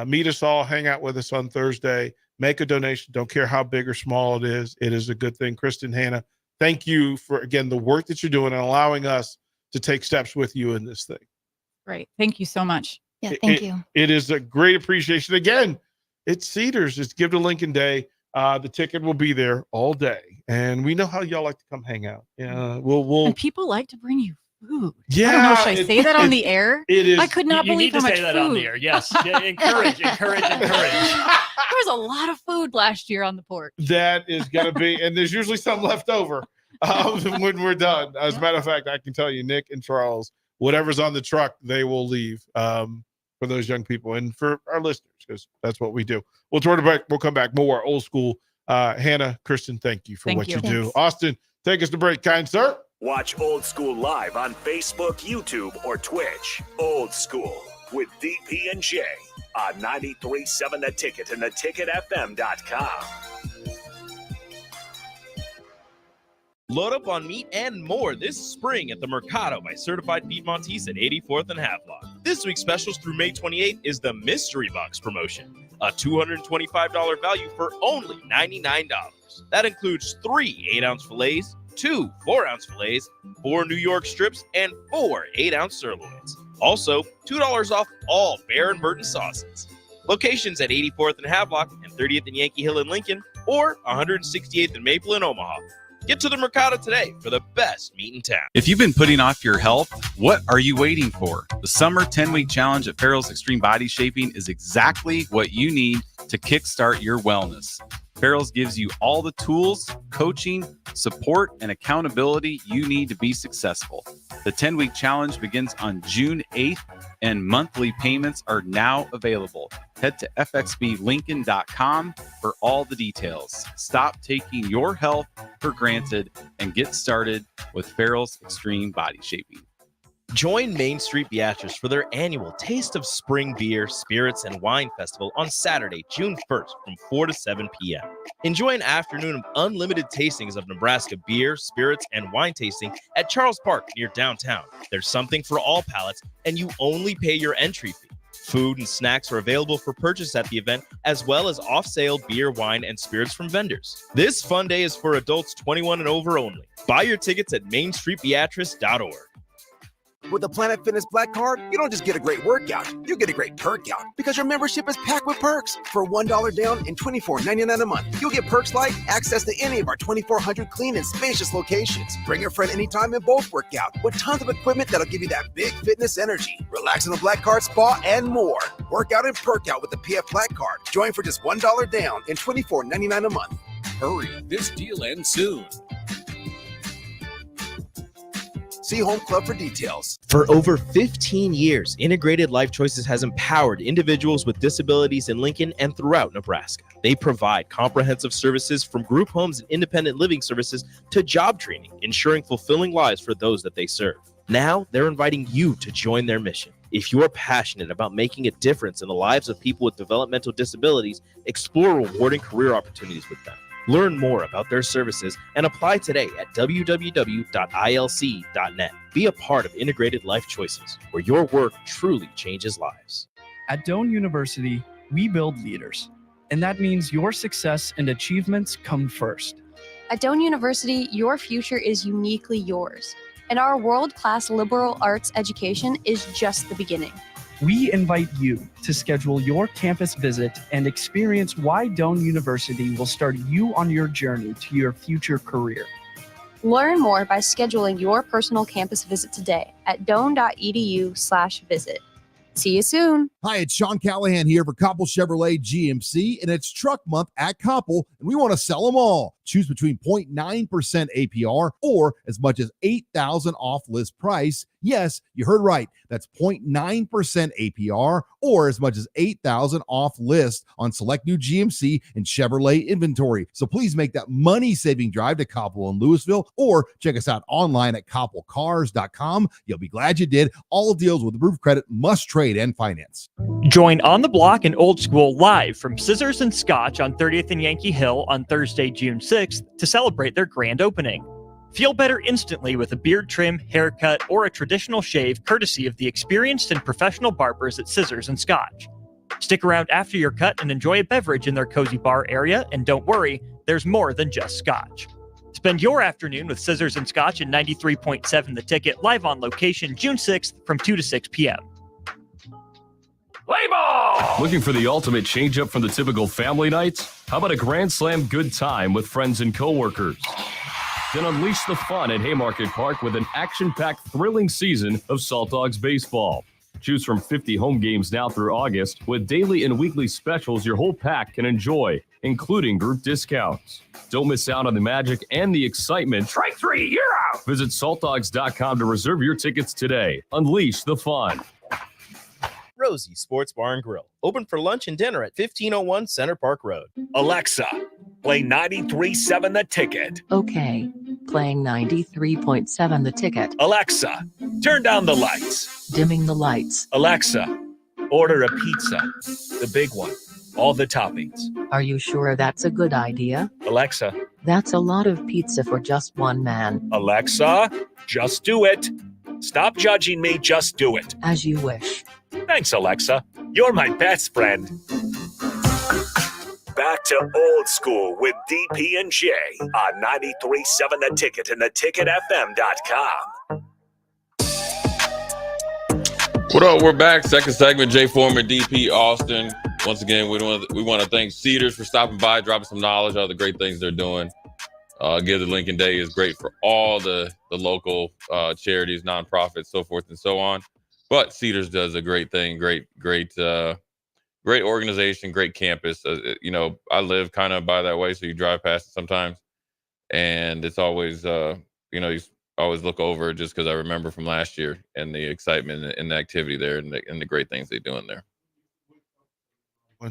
[SPEAKER 10] meet us all, hang out with us on Thursday, make a donation. Don't care how big or small it is. It is a good thing. Kristen, Hannah, thank you for, again, the work that you're doing and allowing us to take steps with you in this thing.
[SPEAKER 3] Great. Thank you so much.
[SPEAKER 5] Yeah, thank you.
[SPEAKER 10] It is a great appreciation. Again, it's Cedars. It's Give to Lincoln Day. The ticket will be there all day. And we know how y'all like to come hang out. Yeah, we'll
[SPEAKER 3] and people like to bring you food.
[SPEAKER 10] Yeah,
[SPEAKER 3] I don't know. Should I say that on the air?
[SPEAKER 10] It is.
[SPEAKER 3] I could not
[SPEAKER 11] You
[SPEAKER 3] believe
[SPEAKER 11] need
[SPEAKER 3] how
[SPEAKER 11] to
[SPEAKER 3] much
[SPEAKER 11] say that
[SPEAKER 3] food.
[SPEAKER 11] on the air. Yes. Yeah, encourage.
[SPEAKER 3] There was a lot of food last year on the porch.
[SPEAKER 10] That is going to be, and there's usually some left over when we're done. As a matter of fact, I can tell you, Nick and Charles, whatever's on the truck, they will leave for those young people and for our listeners, because that's what we do. We'll come back more old school. Hannah, Kristen, thank you for what you do.
[SPEAKER 5] Thanks.
[SPEAKER 10] Austin, take us to break, kind sir.
[SPEAKER 4] Watch Old School live on Facebook, YouTube, or Twitch. Old School with DP and J on 93.7 The Ticket and theticketfm.com.
[SPEAKER 28] Load up on meat and more this spring at the Mercado by Certified Piedmontese at 84th and Havelock. This week's specials through May 28th is the Mystery Box promotion, a $225 value for only $99. That includes 3 8-ounce fillets, 2 4-ounce fillets, 4 New York strips, and 4 8-ounce sirloins. Also, $2 off all Bear and Burton sauces. Locations at 84th and Havelock and 30th and Yankee Hill in Lincoln, or 168th and Maple in Omaha. Get to the Mercado today for the best meat in town.
[SPEAKER 1] If you've been putting off your health, what are you waiting for? The summer 10-week challenge at Farrell's Extreme Body Shaping is exactly what you need to kickstart your wellness. Farrell's gives you all the tools, coaching, support, and accountability you need to be successful. The 10-week challenge begins on June 8th, and monthly payments are now available. Head to fxblincoln.com for all the details. Stop taking your health for granted and get started with Farrell's Extreme Body Shaping.
[SPEAKER 28] Join Main Street Beatrice for their annual Taste of Spring Beer, Spirits, and Wine Festival on Saturday, June 1st from 4 to 7 p.m. Enjoy an afternoon of unlimited tastings of Nebraska beer, spirits, and wine tasting at Charles Park near downtown. There's something for all palates, and you only pay your entry fee. Food and snacks are available for purchase at the event, as well as off-sale beer, wine, and spirits from vendors. This fun day is for adults 21 and over only. Buy your tickets at mainstreetbeatrice.org.
[SPEAKER 6] With the Planet Fitness Black Card, you don't just get a great workout, you get a great perk out because your membership is packed with perks. For $1 down and $24.99 a month, you'll get perks like access to any of our 2,400 clean and spacious locations. Bring your friend anytime and both work out with tons of equipment that'll give you that big fitness energy. Relax in the Black Card spa and more. Work out and perk out with the PF Black Card. Join for just $1 down and $24.99 a month. Hurry,
[SPEAKER 17] This deal ends soon.
[SPEAKER 6] see Home Club for details.
[SPEAKER 28] For over 15 years, Integrated Life Choices has empowered individuals with disabilities in Lincoln and throughout Nebraska. They provide comprehensive services from group homes and independent living services to job training, ensuring fulfilling lives for those that they serve. Now, they're inviting you to join their mission. If you are passionate about making a difference in the lives of people with developmental disabilities, explore rewarding career opportunities with them. Learn more about their services and apply today at www.ilc.net. Be a part of Integrated Life Choices, where your work truly changes lives.
[SPEAKER 9] At Doane University, we build leaders, and that means your success and achievements come first.
[SPEAKER 12] At Doane University, your future is uniquely yours, and our world-class liberal arts education is just the beginning.
[SPEAKER 9] We invite you to schedule your campus visit and experience why Doane University will start you on your journey to your future career.
[SPEAKER 12] Learn more by scheduling your personal campus visit today at doane.edu/visit. See you soon.
[SPEAKER 27] Hi, it's Sean Callahan here for Koppel Chevrolet GMC, and it's truck month at Koppel, and we want to sell them all. Choose between 0.9% APR or as much as $8,000 off list price. Yes, you heard right. That's 0.9% APR or as much as $8,000 off list on select new GMC and Chevrolet inventory. So please make that money-saving drive to Koppel in Louisville or check us out online at koppelcars.com. You'll be glad you did. All deals with approved credit must trade and finance.
[SPEAKER 11] Join On the Block and Old School live from Scissors and Scotch on 30th and Yankee Hill on Thursday, June 6th to celebrate their grand opening. Feel better instantly with a beard trim, haircut, or a traditional shave courtesy of the experienced and professional barbers at Scissors and Scotch. Stick around after your cut and enjoy a beverage in their cozy bar area, and don't worry, there's more than just Scotch. Spend your afternoon with Scissors and Scotch at 93.7 The Ticket, live on location June 6th from 2 to 6 p.m.
[SPEAKER 13] Play ball! Looking for the ultimate change-up from the typical family nights? How about a Grand Slam good time with friends and coworkers? Then unleash the fun at Haymarket Park with an action-packed, thrilling season of Salt Dogs baseball. Choose from 50 home games now through August with daily and weekly specials your whole pack can enjoy, including group discounts. Don't miss out on the magic and the excitement. Strike three, you're out! Visit saltdogs.com to reserve your tickets today. Unleash the fun.
[SPEAKER 28] Rosie Sports Bar and Grill, open for lunch and dinner at 1501 Center Park Road.
[SPEAKER 4] Alexa, play 93.7 The Ticket.
[SPEAKER 14] Okay, playing 93.7 The Ticket.
[SPEAKER 4] Alexa, turn down the lights.
[SPEAKER 14] Dimming the lights.
[SPEAKER 4] Alexa, order a pizza, the big one, all the toppings.
[SPEAKER 14] Are you sure that's a good idea?
[SPEAKER 4] Alexa.
[SPEAKER 14] That's a lot of pizza for just one man.
[SPEAKER 4] Alexa, just do it. Stop judging me, just do it.
[SPEAKER 14] As you wish.
[SPEAKER 4] Thanks, Alexa. You're my best friend. Back to Old School with DP and J on 93.7 The Ticket and theticketfm.com.
[SPEAKER 16] What up? We're back. Second segment. Jay Foreman, DP, Austin.
[SPEAKER 2] once again, we want to thank Cedars for stopping by, dropping some knowledge on the great things they're doing. Give the Lincoln Day is great for all the local charities, nonprofits, so forth and so on. But Cedars does a great thing, great organization, great campus. I live kind of by that way, so you drive past it sometimes, and it's always, you always look over just because I remember from last year and the excitement and the activity there and the great things they're doing there.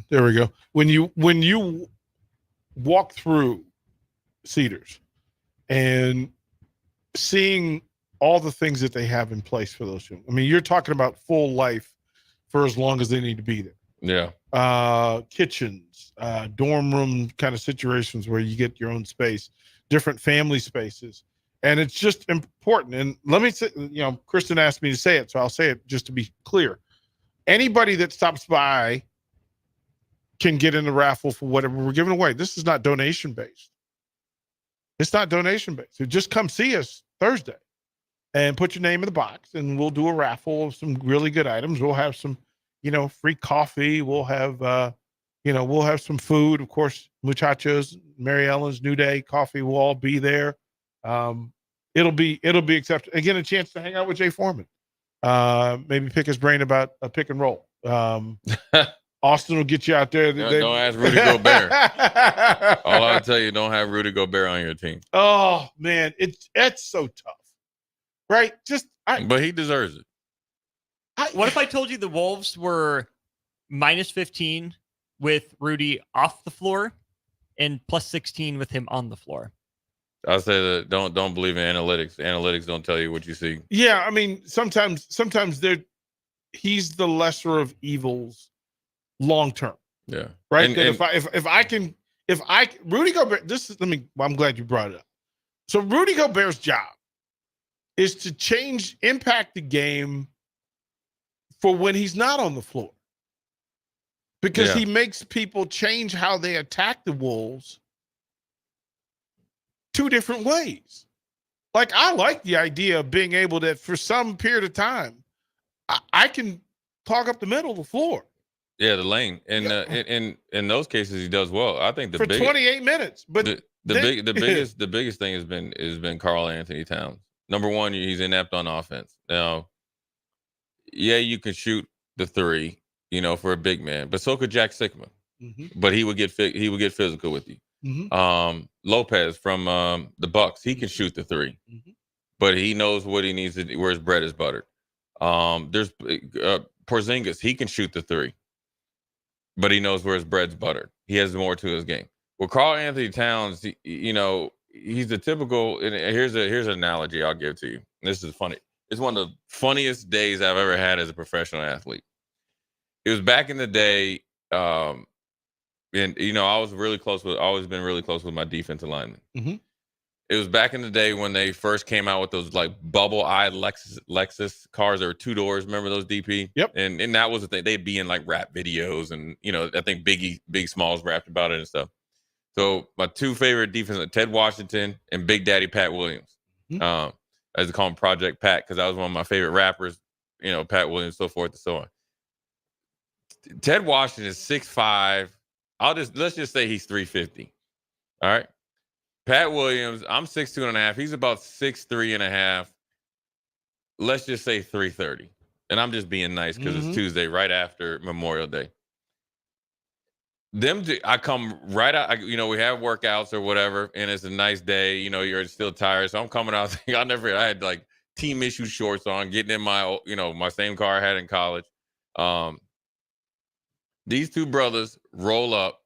[SPEAKER 10] There we go. When you walk through Cedars and seeing all the things that they have in place for those children, I mean, you're talking about full life for as long as they need to be there.
[SPEAKER 2] Yeah.
[SPEAKER 10] Kitchens, dorm room kind of situations where you get your own space, different family spaces. And it's just important. And let me say, Kristen asked me to say it, so I'll say it just to be clear. Anybody that stops by can get in the raffle for whatever we're giving away. This is not donation based. It's not donation based. So just come see us Thursday and put your name in the box, and we'll do a raffle of some really good items. We'll have some, free coffee. We'll have, we'll have some food. Of course, Muchachos, Mary Ellen's New Day coffee will all be there. It'll be accepted. Again, a chance to hang out with Jay Foreman. Maybe pick his brain about a pick and roll. Austin will get you out there.
[SPEAKER 2] Don't ask Rudy Gobert. All I'll tell you, don't have Rudy Gobert on your team.
[SPEAKER 10] Oh man, it's so tough, right?
[SPEAKER 2] But he deserves it.
[SPEAKER 11] What if I told you the Wolves were minus 15 with Rudy off the floor and plus 16 with him on the floor?
[SPEAKER 2] I'll say that don't believe in analytics. Analytics don't tell you what you see.
[SPEAKER 10] Yeah, I mean, sometimes he's the lesser of evils long term.
[SPEAKER 2] Yeah.
[SPEAKER 10] Right. If I Rudy Gobert, I'm glad you brought it up. So Rudy Gobert's job is to impact the game for when he's not on the floor. Because he makes people change how they attack the Wolves two different ways. Like, I like the idea of being able to, for some period of time, I can clog up the middle of the floor.
[SPEAKER 2] Yeah, the lane. And in those cases, he does well. I think
[SPEAKER 10] for 28 minutes. But
[SPEAKER 2] the biggest thing has been Karl Anthony Towns. Number one, he's inept on offense. Now, yeah, you can shoot the three, for a big man, but so could Jack Sikma.
[SPEAKER 10] Mm-hmm.
[SPEAKER 2] But he would get physical with you.
[SPEAKER 10] Mm-hmm.
[SPEAKER 2] Lopez from the Bucks, he can shoot the three, but he knows what he needs to, where his bread is buttered. There's Porzingis, he can shoot the three, but he knows where his bread's buttered. He has more to his game. Well, Karl Anthony Towns, he's the typical. And here's an analogy I'll give to you. This is funny. It's one of the funniest days I've ever had as a professional athlete. It was back in the day. And I was always been really close with my defensive lineman.
[SPEAKER 10] Mm-hmm.
[SPEAKER 2] It was back in the day when they first came out with those like bubble-eyed Lexus cars that were 2 doors. Remember those, DP?
[SPEAKER 10] Yep.
[SPEAKER 2] And that was the thing. They'd be in like rap videos, and I think Big Smalls rapped about it and stuff. So my two favorite defenses, Ted Washington and Big Daddy Pat Williams.
[SPEAKER 10] Mm-hmm.
[SPEAKER 2] I used to call him Project Pat because that was one of my favorite rappers. Pat Williams, so forth and so on. Ted Washington is 6'5". Let's just say he's 350. All right. Pat Williams, I'm 6'2.5". He's about 6'3.5". Let's just say 330. And I'm just being nice because it's Tuesday, right after Memorial Day. I come right out, we have workouts or whatever, and it's a nice day. You're still tired. So I'm coming out. I had like team issue shorts on, getting in my, my same car I had in college. These two brothers roll up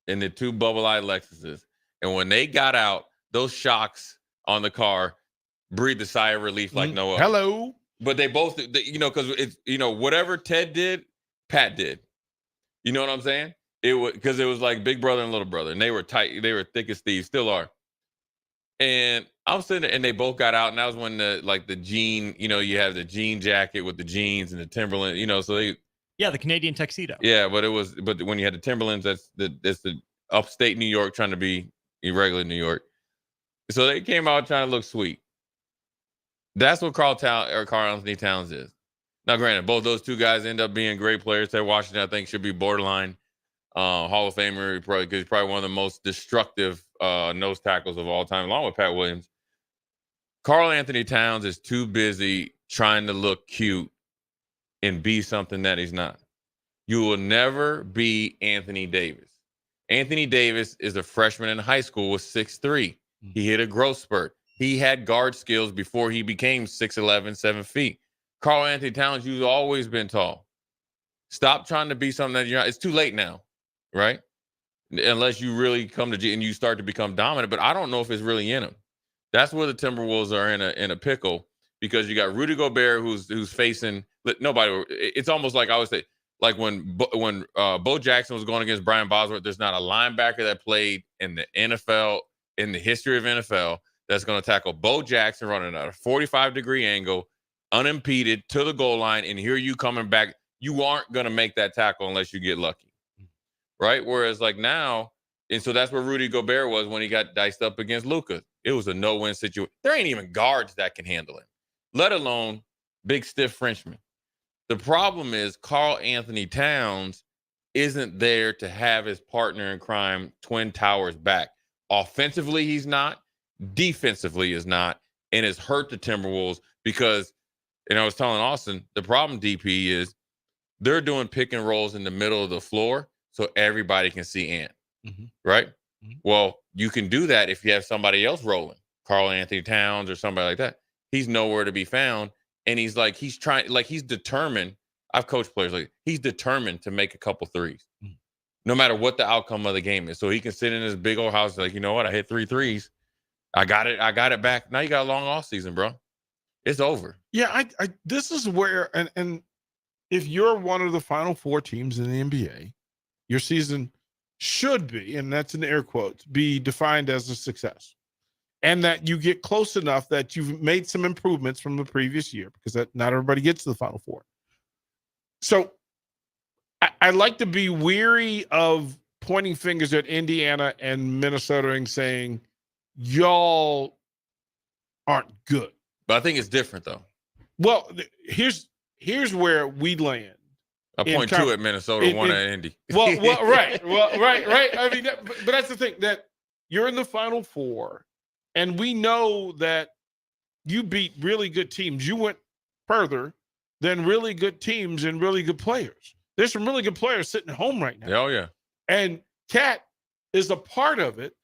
[SPEAKER 2] in the two bubble-eyed Lexuses. And when they got out, those shocks on the car breathed a sigh of relief like no other.
[SPEAKER 10] Hello.
[SPEAKER 2] But they both, because it's, whatever Ted did, Pat did. You know what I'm saying? Because it was like big brother and little brother. And they were tight. They were thick as thieves, still are. And I'm sitting there, and they both got out. And that was when the jean, you have the jean jacket with the jeans and the Timberland, so they,
[SPEAKER 11] yeah, the Canadian tuxedo.
[SPEAKER 2] Yeah, but when you had the Timberlands, that's the upstate New York trying to be irregular New York. So they came out trying to look sweet. That's what Karl Anthony Towns is. Now, granted, both those two guys end up being great players. Ted Washington, I think, should be borderline Hall of Famer because he's probably one of the most destructive nose tackles of all time, along with Pat Williams. Karl Anthony Towns is too busy trying to look cute and be something that he's not. You will never be Anthony Davis. Anthony Davis is a freshman in high school with 6'3". He hit a growth spurt. He had guard skills before he became 6'11", 7 feet. Karl Anthony Towns, you've always been tall. Stop trying to be something that you're not. It's too late now, right? Unless you really come to G and you start to become dominant. But I don't know if it's really in him. That's where the Timberwolves are in a pickle because you got Rudy Gobert who's facing nobody. It's almost like I would say, like when Bo Jackson was going against Brian Bosworth. There's not a linebacker that played in the NFL in the history of NFL that's going to tackle Bo Jackson running at a 45-degree angle, unimpeded to the goal line, and here you coming back. You aren't going to make that tackle unless you get lucky, right? Whereas like now, and so that's where Rudy Gobert was when he got diced up against Luka. It was a no-win situation. There ain't even guards that can handle him, let alone big, stiff Frenchman. The problem is Karl Anthony Towns isn't there to have his partner in crime, Twin Towers, back. Offensively, he's not. Defensively is not. And it's hurt the Timberwolves because, and I was telling Austin, the problem, DP, is they're doing pick and rolls in the middle of the floor so everybody can see Ant, right? Well, you can do that if you have somebody else rolling, Karl Anthony Towns or somebody like that. He's nowhere to be found. And he's determined. I've coached players like he's determined to make a couple threes, no matter what the outcome of the game is. So he can sit in his big old house like, you know what? I hit 3 threes. I got it back. Now you got a long off season, bro. It's over.
[SPEAKER 10] Yeah, this is where and if you're one of the final 4 teams in the NBA, your season should be, and that's in air quotes, be defined as a success. And that you get close enough that you've made some improvements from the previous year because that not everybody gets to the Final Four. So I like to be weary of pointing fingers at Indiana and Minnesota and saying, y'all aren't good.
[SPEAKER 2] But I think it's different, though.
[SPEAKER 10] Well, here's where we land.
[SPEAKER 2] I point 2 at Minnesota, 1 at Indy.
[SPEAKER 10] Well, right. I mean, but that's the thing, that you're in the Final Four. And we know that you beat really good teams. You went further than really good teams and really good players. There's some really good players sitting at home right now.
[SPEAKER 2] Oh, yeah.
[SPEAKER 10] And Cat is a part of it,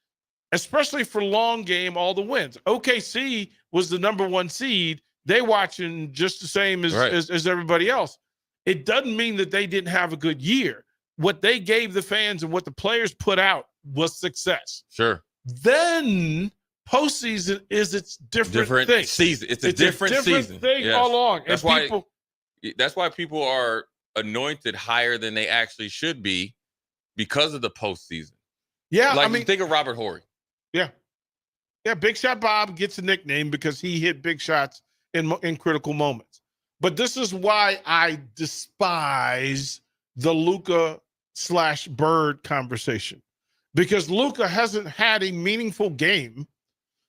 [SPEAKER 10] especially for long game, all the wins. OKC was the number 1 seed. They watching just the same as everybody else. It doesn't mean that they didn't have a good year. What they gave the fans and what the players put out was success.
[SPEAKER 2] Sure.
[SPEAKER 10] Then postseason is its different thing.
[SPEAKER 2] Season. It's a different season
[SPEAKER 10] thing all along.
[SPEAKER 2] That's why people are anointed higher than they actually should be because of the postseason.
[SPEAKER 10] Yeah,
[SPEAKER 2] like, I mean, think of Robert Horry.
[SPEAKER 10] Yeah, Big Shot Bob gets a nickname because he hit big shots in critical moments. But this is why I despise the Luka/Bird conversation, because Luka hasn't had a meaningful game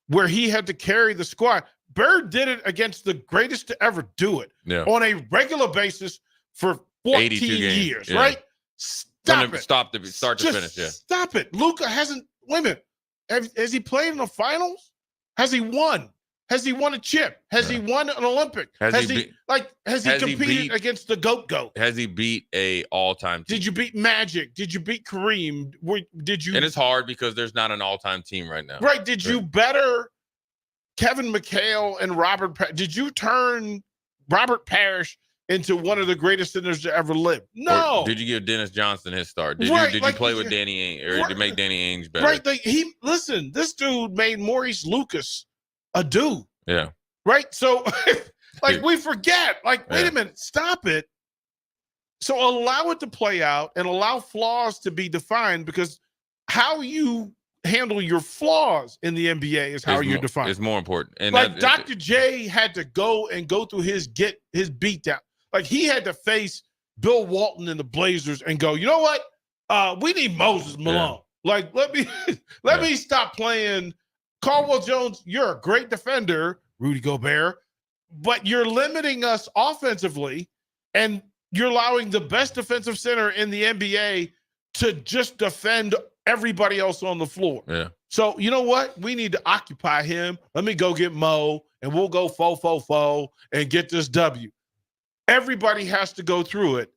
[SPEAKER 10] where he had to carry the squad. Bird did it against the greatest to ever do it on a regular basis for 14 years, right? Stop it.
[SPEAKER 2] Start to finish,
[SPEAKER 10] Stop it. Luka hasn't, wait a minute. Has he played in the finals? Has he won? Has he won a chip? Has he won an Olympic? Has he competed against the GOAT?
[SPEAKER 2] Has he beat a all-time team?
[SPEAKER 10] Did you beat Magic? Did you beat Kareem? Did you?
[SPEAKER 2] And it's hard because there's not an all-time team right now.
[SPEAKER 10] Right. Did you better Kevin McHale and Robert? Did you turn Robert Parrish into one of the greatest centers to ever live? No.
[SPEAKER 2] Or did you give Dennis Johnson his start? Did you play with Danny Ainge, or to make Danny Ainge better?
[SPEAKER 10] Right. This dude made Maurice Lucas a dude.
[SPEAKER 2] Yeah.
[SPEAKER 10] Right. So we forget, wait a minute, stop it. So allow it to play out and allow flaws to be defined, because how you handle your flaws in the NBA is how you're defined.
[SPEAKER 2] It's more important. And
[SPEAKER 10] Dr. J had to go through his beat down. Like, he had to face Bill Walton and the Blazers and go, you know what? We need Moses Malone. Yeah. Let me stop playing Caldwell Jones. You're a great defender, Rudy Gobert, but you're limiting us offensively. And you're allowing the best defensive center in the NBA to just defend everybody else on the floor.
[SPEAKER 2] Yeah.
[SPEAKER 10] So you know what? We need to occupy him. Let me go get Mo, and we'll go fo and get this W. Everybody has to go through it.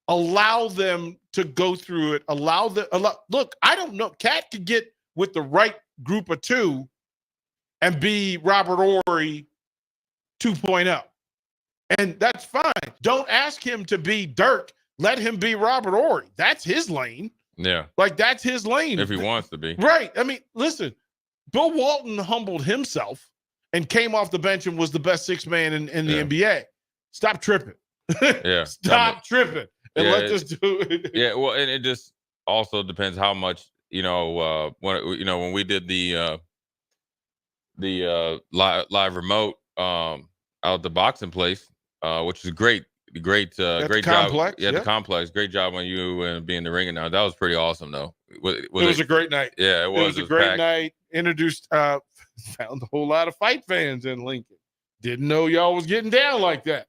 [SPEAKER 10] Allow them to go through it. Look, I don't know. Cat could get with the right group of two and be Robert Horry 2.0. And that's fine. Don't ask him to be Dirk. Let him be Robert Horry. That's his lane.
[SPEAKER 2] Yeah.
[SPEAKER 10] Like, that's his lane.
[SPEAKER 2] If he wants to be.
[SPEAKER 10] Right. I mean, listen, Bill Walton humbled himself and came off the bench and was the best sixth man in the NBA. Stop tripping.
[SPEAKER 2] Yeah.
[SPEAKER 10] Stop tripping. And let this do it.
[SPEAKER 2] Yeah. Well, and it just also depends how much, when we did the live remote out at the boxing place, which is great job.
[SPEAKER 10] Complex,
[SPEAKER 2] Yeah, the complex. Great job on you and being the ringer now. That was pretty awesome, though.
[SPEAKER 10] It was a great night.
[SPEAKER 2] Yeah, it was.
[SPEAKER 10] It was a great night. Introduced, found a whole lot of fight fans in Lincoln. Didn't know y'all was getting down like that.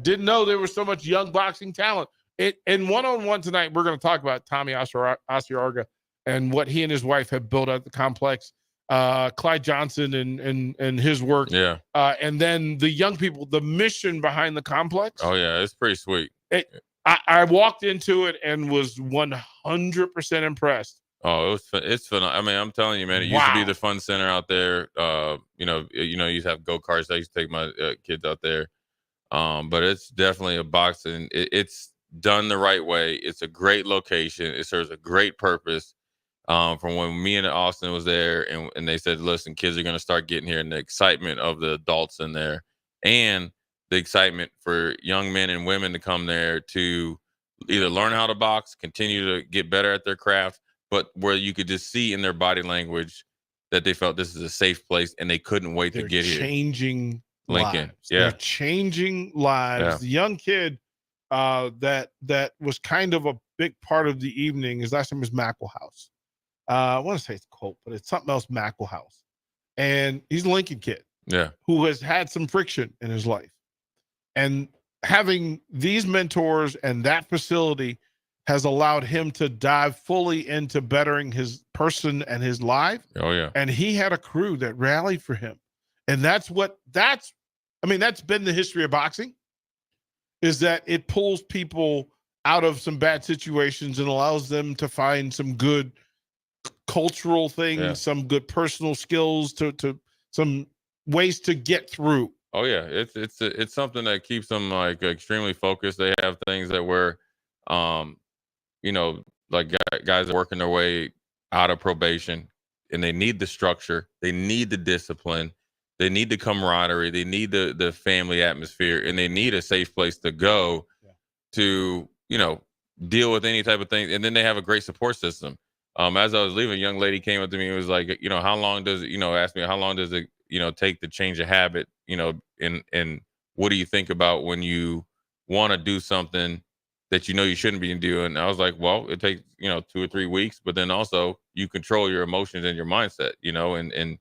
[SPEAKER 10] Didn't know there was so much young boxing talent. In one-on-one tonight, we're going to talk about Tommy Asiarga and what he and his wife have built at the complex. Clyde Johnson and his work.
[SPEAKER 2] Yeah.
[SPEAKER 10] And then the young people, the mission behind the complex.
[SPEAKER 2] Oh yeah, it's pretty sweet.
[SPEAKER 10] I walked into it and was 100% impressed.
[SPEAKER 2] Oh, it's fun. I mean, I'm telling you, man, it used to be the fun center out there. You used to have go-karts. I used to take my kids out there. But it's definitely a boxing. It's done the right way. It's a great location. It serves a great purpose. From when me and Austin was there, and they said, listen, kids are going to start getting here, and the excitement of the adults in there, and the excitement for young men and women to come there to either learn how to box, continue to get better at their craft, but where you could just see in their body language that they felt this is a safe place, and they couldn't wait to get here.
[SPEAKER 10] Changing
[SPEAKER 2] Lincoln.
[SPEAKER 10] lives.
[SPEAKER 2] Yeah.
[SPEAKER 10] They're changing lives.
[SPEAKER 2] Yeah.
[SPEAKER 10] The young kid that was kind of a big part of the evening, his last name was Mackelhouse. I want to say it's Colt, but it's something else, Mackelhouse. And he's a Lincoln kid.
[SPEAKER 2] Yeah.
[SPEAKER 10] Who has had some friction in his life. And having these mentors and that facility has allowed him to dive fully into bettering his person and his life.
[SPEAKER 2] Oh, yeah.
[SPEAKER 10] And he had a crew that rallied for him. And that's been the history of boxing, is that it pulls people out of some bad situations and allows them to find some good cultural things, some good personal skills, to some ways to get through.
[SPEAKER 2] Oh yeah, it's something that keeps them like extremely focused. They have things that were, like guys are working their way out of probation, and they need the structure, they need the discipline, they need the camaraderie, they need the family atmosphere, and they need a safe place to go to deal with any type of thing. And then they have a great support system. As I was leaving, a young lady came up to me and was like, how long does it, asked me, how long does it, take to change a habit, and what do you think about when you want to do something that you shouldn't be doing? And I was like, well, it takes, 2 or 3 weeks, but then also you control your emotions and your mindset, and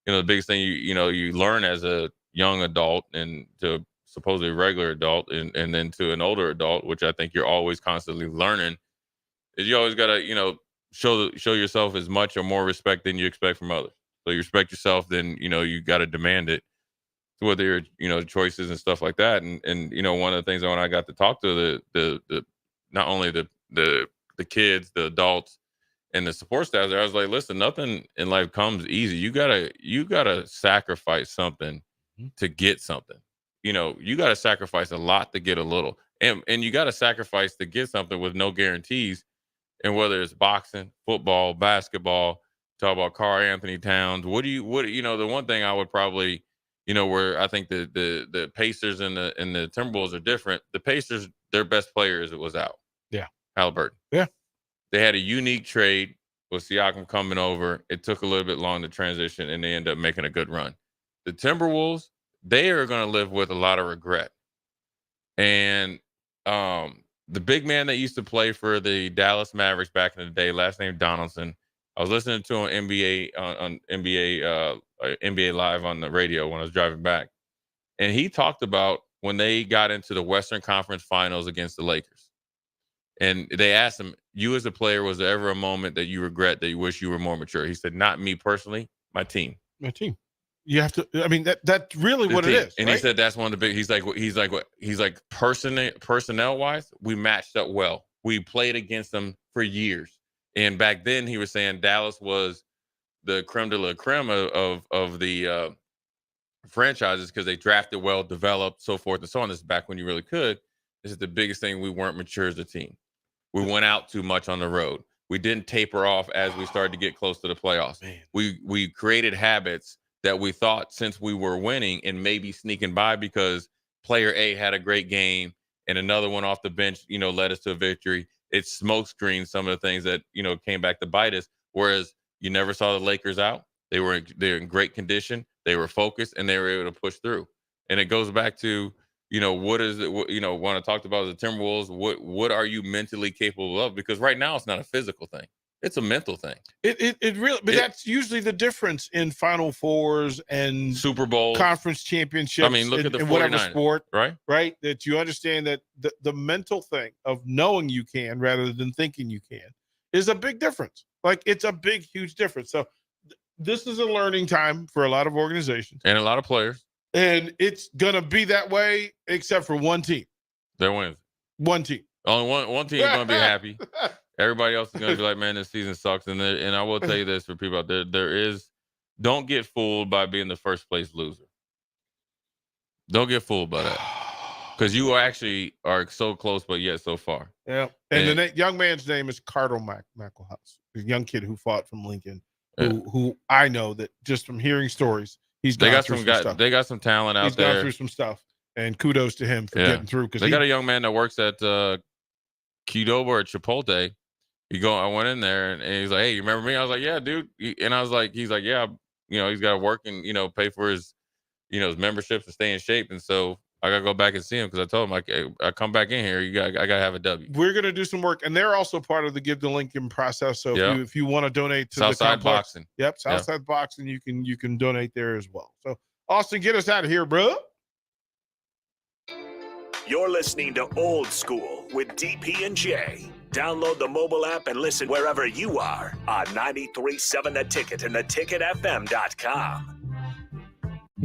[SPEAKER 2] the biggest thing you learn as a young adult and to supposedly regular adult and then to an older adult, which I think you're always constantly learning, is you always got to, show yourself as much or more respect than you expect from others. So you respect yourself, then you got to demand it, whether your choices and stuff like that. And one of the things that when I got to talk to the not only the kids, the adults, and the support staff there, I was like, listen, nothing in life comes easy. You gotta sacrifice something to get something. You gotta sacrifice a lot to get a little, and you gotta sacrifice to get something with no guarantees. And whether it's boxing, football, basketball, talk about Karl Anthony Towns, the one thing I would probably, where I think the Pacers and the Timberwolves are different. The Pacers, their best players was out.
[SPEAKER 10] Yeah.
[SPEAKER 2] Halliburton.
[SPEAKER 10] Yeah.
[SPEAKER 2] They had a unique trade with Siakam coming over. It took a little bit long to transition, and they ended up making a good run. The Timberwolves, they are going to live with a lot of regret. And the big man that used to play for the Dallas Mavericks back in the day, last name Donaldson, I was listening to him on NBA Live on the radio when I was driving back. And he talked about when they got into the Western Conference Finals against the Lakers. And they asked him, you as a player, was there ever a moment that you regret, that you wish you were more mature? He said, not me personally, my team.
[SPEAKER 10] My team. You have to, I mean, that's really what it is.
[SPEAKER 2] And
[SPEAKER 10] right?
[SPEAKER 2] he said that's one of the big, he's like personnel wise, we matched up well. We played against them for years. And back then he was saying Dallas was the creme de la creme of the franchises because they drafted well, developed, so forth and so on. This is back when you really could. This is the biggest thing. We weren't mature as a team. We went out too much on the road. We didn't taper off as we started to get close to the playoffs.
[SPEAKER 10] Man.
[SPEAKER 2] We created habits that we thought, since we were winning and maybe sneaking by because player A had a great game and another one off the bench, led us to a victory. It smoke screened some of the things that, came back to bite us. Whereas you never saw the Lakers out. They're in great condition. They were focused and they were able to push through. And it goes back to, what is it? When I talked about the Timberwolves, what are you mentally capable of? Because right now it's not a physical thing; it's a mental thing.
[SPEAKER 10] It really, but that's usually the difference in Final Fours and
[SPEAKER 2] Super Bowl,
[SPEAKER 10] conference championships.
[SPEAKER 2] I mean, look at the
[SPEAKER 10] in whatever
[SPEAKER 2] 49ers,
[SPEAKER 10] sport,
[SPEAKER 2] right?
[SPEAKER 10] That you understand that the mental thing of knowing you can rather than thinking you can is a big difference. Like it's a big, huge difference. So this is a learning time for a lot of organizations
[SPEAKER 2] and a lot of players.
[SPEAKER 10] And it's going to be that way, except for one team.
[SPEAKER 2] That wins.
[SPEAKER 10] One team.
[SPEAKER 2] Only one team is going to be happy. Everybody else is going to be like, man, this season sucks. And I will tell you this for people out there, don't get fooled by being the first place loser. Don't get fooled by that. Because you actually are so close, but yet so far.
[SPEAKER 10] Yeah. And the young man's name is Cardinal McElhouse, the young kid who fought from Lincoln, who I know that just from hearing stories, they got
[SPEAKER 2] some talent out there.
[SPEAKER 10] He's gone through some stuff, and kudos to him for getting through. Because
[SPEAKER 2] they got a young man that works at Qdoba or Chipotle. I went in there and he's like, "Hey, you remember me?" I was like, "Yeah, dude." And I was like, "He's like, yeah, he's got to work and pay for his, his memberships and stay in shape." And so I gotta go back and see him because I told him like, hey, I come back in here, I gotta have a W.
[SPEAKER 10] We're gonna do some work, and they're also part of the Give to Lincoln process. So if you want to donate to
[SPEAKER 2] Southside
[SPEAKER 10] the complex,
[SPEAKER 2] Boxing,
[SPEAKER 10] Southside Boxing, you can donate there as well. So Austin, get us out of here, bro.
[SPEAKER 4] You're listening to Old School with DP and J. Download the mobile app and listen wherever you are on 93.7 The Ticket and theticketfm.com.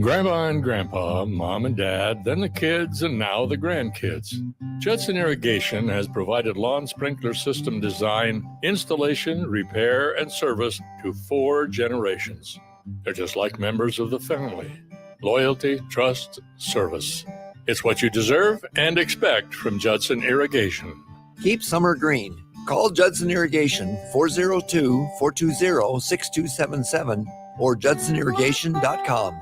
[SPEAKER 25] Grandma and Grandpa, Mom and Dad, then the kids, and now the grandkids. Judson Irrigation has provided lawn sprinkler system design, installation, repair, and service to 4 generations. They're just like members of the family. Loyalty, trust, service. It's what you deserve and expect from Judson Irrigation.
[SPEAKER 26] Keep summer green. Call Judson Irrigation 402-420-6277 or judsonirrigation.com.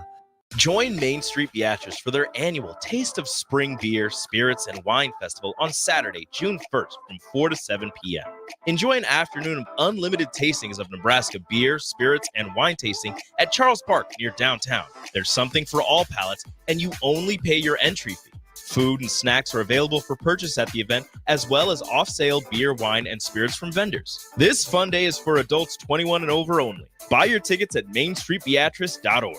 [SPEAKER 28] Join Main Street Beatrice for their annual Taste of Spring Beer, Spirits, and Wine Festival on Saturday, June 1st from 4 to 7 p.m. Enjoy an afternoon of unlimited tastings of Nebraska beer, spirits, and wine tasting at Charles Park near downtown. There's something for all palates, and you only pay your entry fee. Food and snacks are available for purchase at the event, as well as off-sale beer, wine, and spirits from vendors. This fun day is for adults 21 and over only. Buy your tickets at mainstreetbeatrice.org.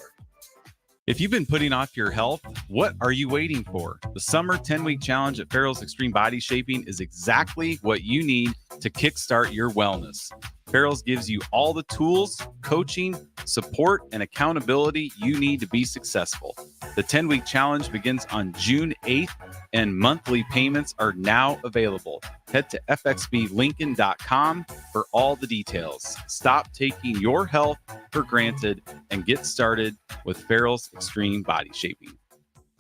[SPEAKER 1] If you've been putting off your health, what are you waiting for? The summer 10-week challenge at Farrell's Extreme Body Shaping is exactly what you need to kickstart your wellness. Farrell's gives you all the tools, coaching, support, and accountability you need to be successful. The 10-week challenge begins on June 8th, and monthly payments are now available. Head to fxblincoln.com for all the details. Stop taking your health for granted and get started with Farrell's Extreme Body Shaping.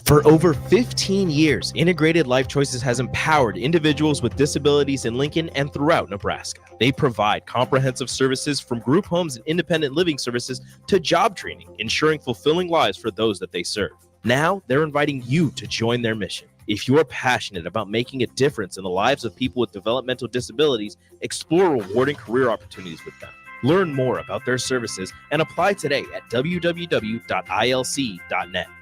[SPEAKER 28] For over 15 years, Integrated Life Choices has empowered individuals with disabilities in Lincoln and throughout Nebraska. They provide comprehensive services from group homes and independent living services to job training, ensuring fulfilling lives for those that they serve. Now, they're inviting you to join their mission. If you're passionate about making a difference in the lives of people with developmental disabilities, explore rewarding career opportunities with them. Learn more about their services and apply today at www.ilc.net.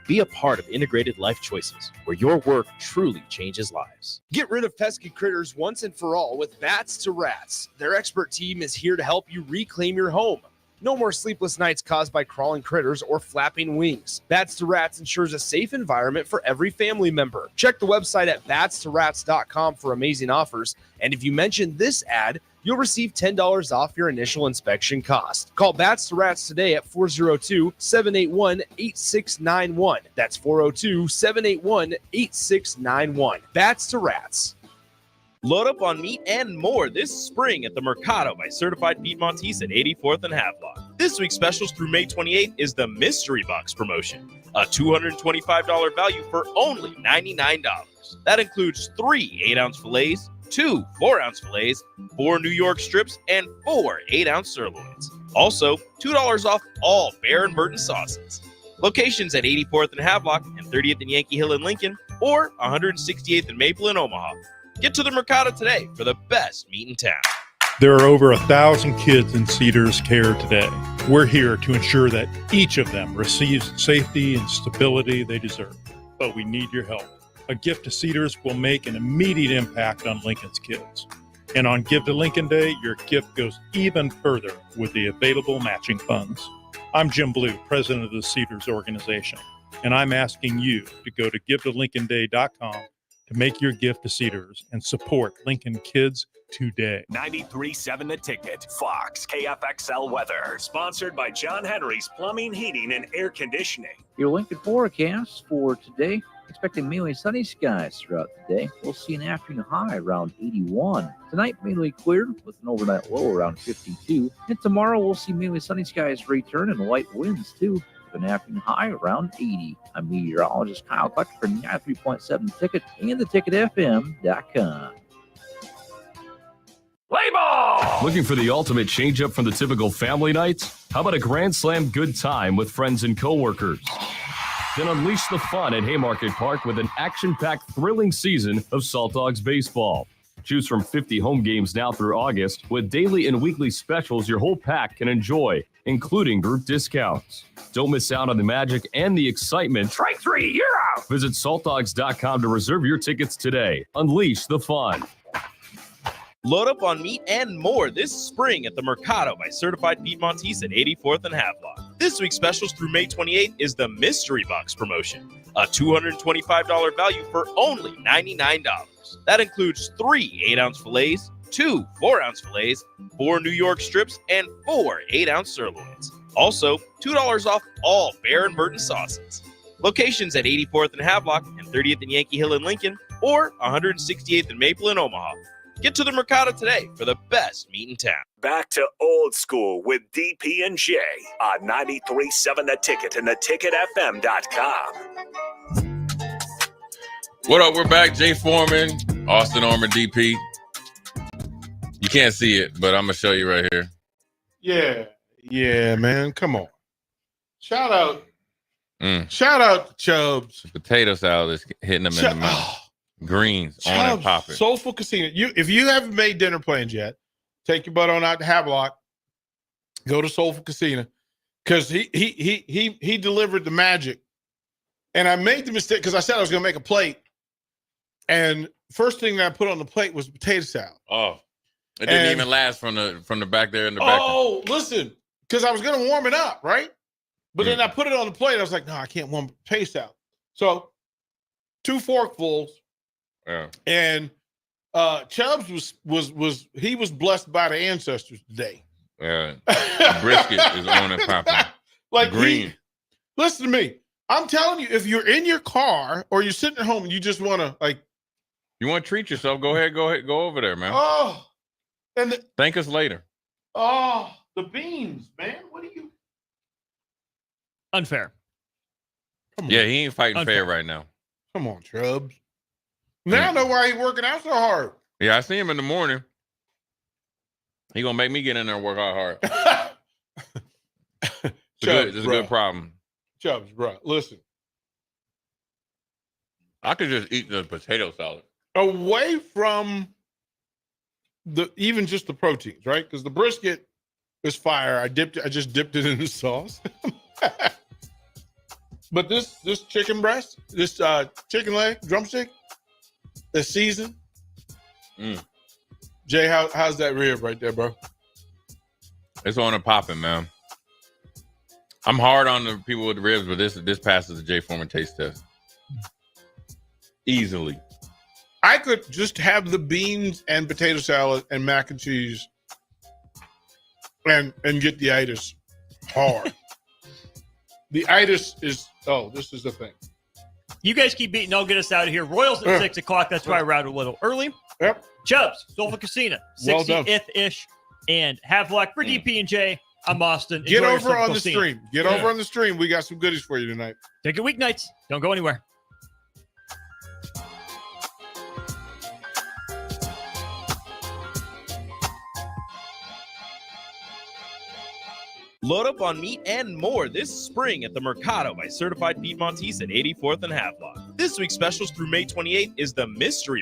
[SPEAKER 28] Be a part of Integrated Life Choices, where your work truly changes lives.
[SPEAKER 7] Get rid of pesky critters once and for all with Bats to Rats. Their expert team is here to help you reclaim your home. No more sleepless nights caused by crawling critters or flapping wings. Bats to Rats ensures a safe environment for every family member. Check the website at batstoRats.com for amazing offers. And if you mention this ad, you'll receive $10 off your initial inspection cost. Call Bats to Rats today at 402-781-8691. That's 402-781-8691. Bats to Rats.
[SPEAKER 28] Load up on meat and more this spring at the Mercado by Certified Piedmontese at 84th and Havelock. This week's specials through May 28th is the Mystery Box promotion, a $225 value for only $99. That includes 3 8-ounce fillets, 2 4-ounce fillets, 4 New York strips, and 4 8-ounce sirloins. Also, $2 off all Bear and Burton sauces. Locations at 84th and Havelock and 30th and Yankee Hill in Lincoln, or 168th and Maple in Omaha. Get to the Mercado today for the best meat in town.
[SPEAKER 8] There are over 1,000 kids in Cedars care today. We're here to ensure that each of them receives safety and stability they deserve. But we need your help. A gift to Cedars will make an immediate impact on Lincoln's kids. And on Give to Lincoln Day, your gift goes even further with the available matching funds. I'm Jim Blue, president of the Cedars organization, and I'm asking you to go to givetolincolnday.com to make your gift to Cedars and support Lincoln kids today.
[SPEAKER 15] 93.7 The Ticket, Fox, KFXL weather. Sponsored by John Henry's Plumbing, Heating, and Air Conditioning.
[SPEAKER 18] Your Lincoln forecast for today, expecting mainly sunny skies throughout the day. We'll see an afternoon high around 81. Tonight, mainly clear with an overnight low around 52. And tomorrow, we'll see mainly sunny skies return and light winds too, with an afternoon high around 80. I'm meteorologist Kyle Clutch for 93.7 Ticket and theticketfm.com.
[SPEAKER 13] Play ball! Looking for the ultimate change-up from the typical family nights? How about a Grand Slam good time with friends and coworkers? Then unleash the fun at Haymarket Park with an action-packed, thrilling season of Salt Dogs baseball. Choose from 50 home games now through August with daily and weekly specials your whole pack can enjoy, including group discounts. Don't miss out on the magic and the excitement. Strike 3, you're out! Visit saltdogs.com to reserve your tickets today. Unleash the fun.
[SPEAKER 28] Load up on meat and more this spring at the Mercado by Certified Piedmontese at 84th and Havelock. This week's specials through May 28th is the Mystery Box promotion, a $225 value for only $99. That includes 3 8-ounce fillets, 2 4-ounce fillets, 4 New York strips, and 4 8-ounce sirloins. Also, $2 off all Bear and Burton sauces. Locations at 84th and Havelock and 30th and Yankee Hill in Lincoln, or 168th and Maple in Omaha. Get to the Mercado today for the best meat in town.
[SPEAKER 15] Back to old school with DP and J on 93.7 The Ticket and theticketfm.com.
[SPEAKER 2] What up? We're back. Jay Foreman, Austin Armour, DP. You can't see it, but I'm going to show you right here.
[SPEAKER 10] Yeah, man. Come on. Shout out to Chubbs.
[SPEAKER 2] The potato salad is hitting them in the mouth. Greens on and popping.
[SPEAKER 10] Soulful Casino. If you haven't made dinner plans yet, take your butt on out to Havelock. Go to Soulful Casino because he delivered the magic. And I made the mistake because I said I was going to make a plate, and first thing that I put on the plate was potato salad.
[SPEAKER 2] Oh, it didn't even last from the back there in the back.
[SPEAKER 10] Oh, listen, because I was going to warm it up, right? But then I put it on the plate. I was like, no, I can't warm potato salad. So 2 forkfuls.
[SPEAKER 2] Yeah.
[SPEAKER 10] And Chubbs was blessed by the ancestors today.
[SPEAKER 2] Yeah. Brisket is on and popping.
[SPEAKER 10] Like
[SPEAKER 2] green.
[SPEAKER 10] Listen to me. I'm telling you, if you're in your car or you're sitting at home and you just want to
[SPEAKER 2] you want to treat yourself, go ahead, go over there, man.
[SPEAKER 10] Oh, and
[SPEAKER 2] thank us later.
[SPEAKER 10] Oh, the beans, man. What are you?
[SPEAKER 11] Unfair.
[SPEAKER 2] Yeah, he ain't fighting fair right now.
[SPEAKER 10] Come on, Chubbs. Now I know why he's working out so hard.
[SPEAKER 2] Yeah, I see him in the morning. He gonna make me get in there and work out hard. It's a good problem.
[SPEAKER 10] Chubbs, bro, listen.
[SPEAKER 2] I could just eat the potato salad.
[SPEAKER 10] Away from even just the proteins, right? Because the brisket is fire. I just dipped it in the sauce. But this chicken breast, this chicken leg, drumstick, the season. Jay, how's that rib right there, bro?
[SPEAKER 2] It's on and popping, man. I'm hard on the people with the ribs, but this passes the J. Foreman taste test easily.
[SPEAKER 10] I could just have the beans and potato salad and mac and cheese and get the itis hard. The itis is, this is the thing.
[SPEAKER 11] You guys keep beating. I'll get us out of here. Royals at 6 o'clock. That's why I routed a little early.
[SPEAKER 10] Yep.
[SPEAKER 11] Chubbs, Sulphur Casino,
[SPEAKER 10] Well done.
[SPEAKER 11] 60th-ish, and Havelock for DP&J. I'm Austin.
[SPEAKER 10] Get
[SPEAKER 11] Enjoy your
[SPEAKER 10] over on
[SPEAKER 11] Sulphur
[SPEAKER 10] the
[SPEAKER 11] Casino.
[SPEAKER 10] stream. Get over on the stream. We got some goodies for you tonight.
[SPEAKER 11] Take it weeknights. Don't go anywhere.
[SPEAKER 28] Load up on meat and more this spring at the Mercado by Certified Piedmontese at 84th and Havelock. This week's specials through May 28th is the Mystery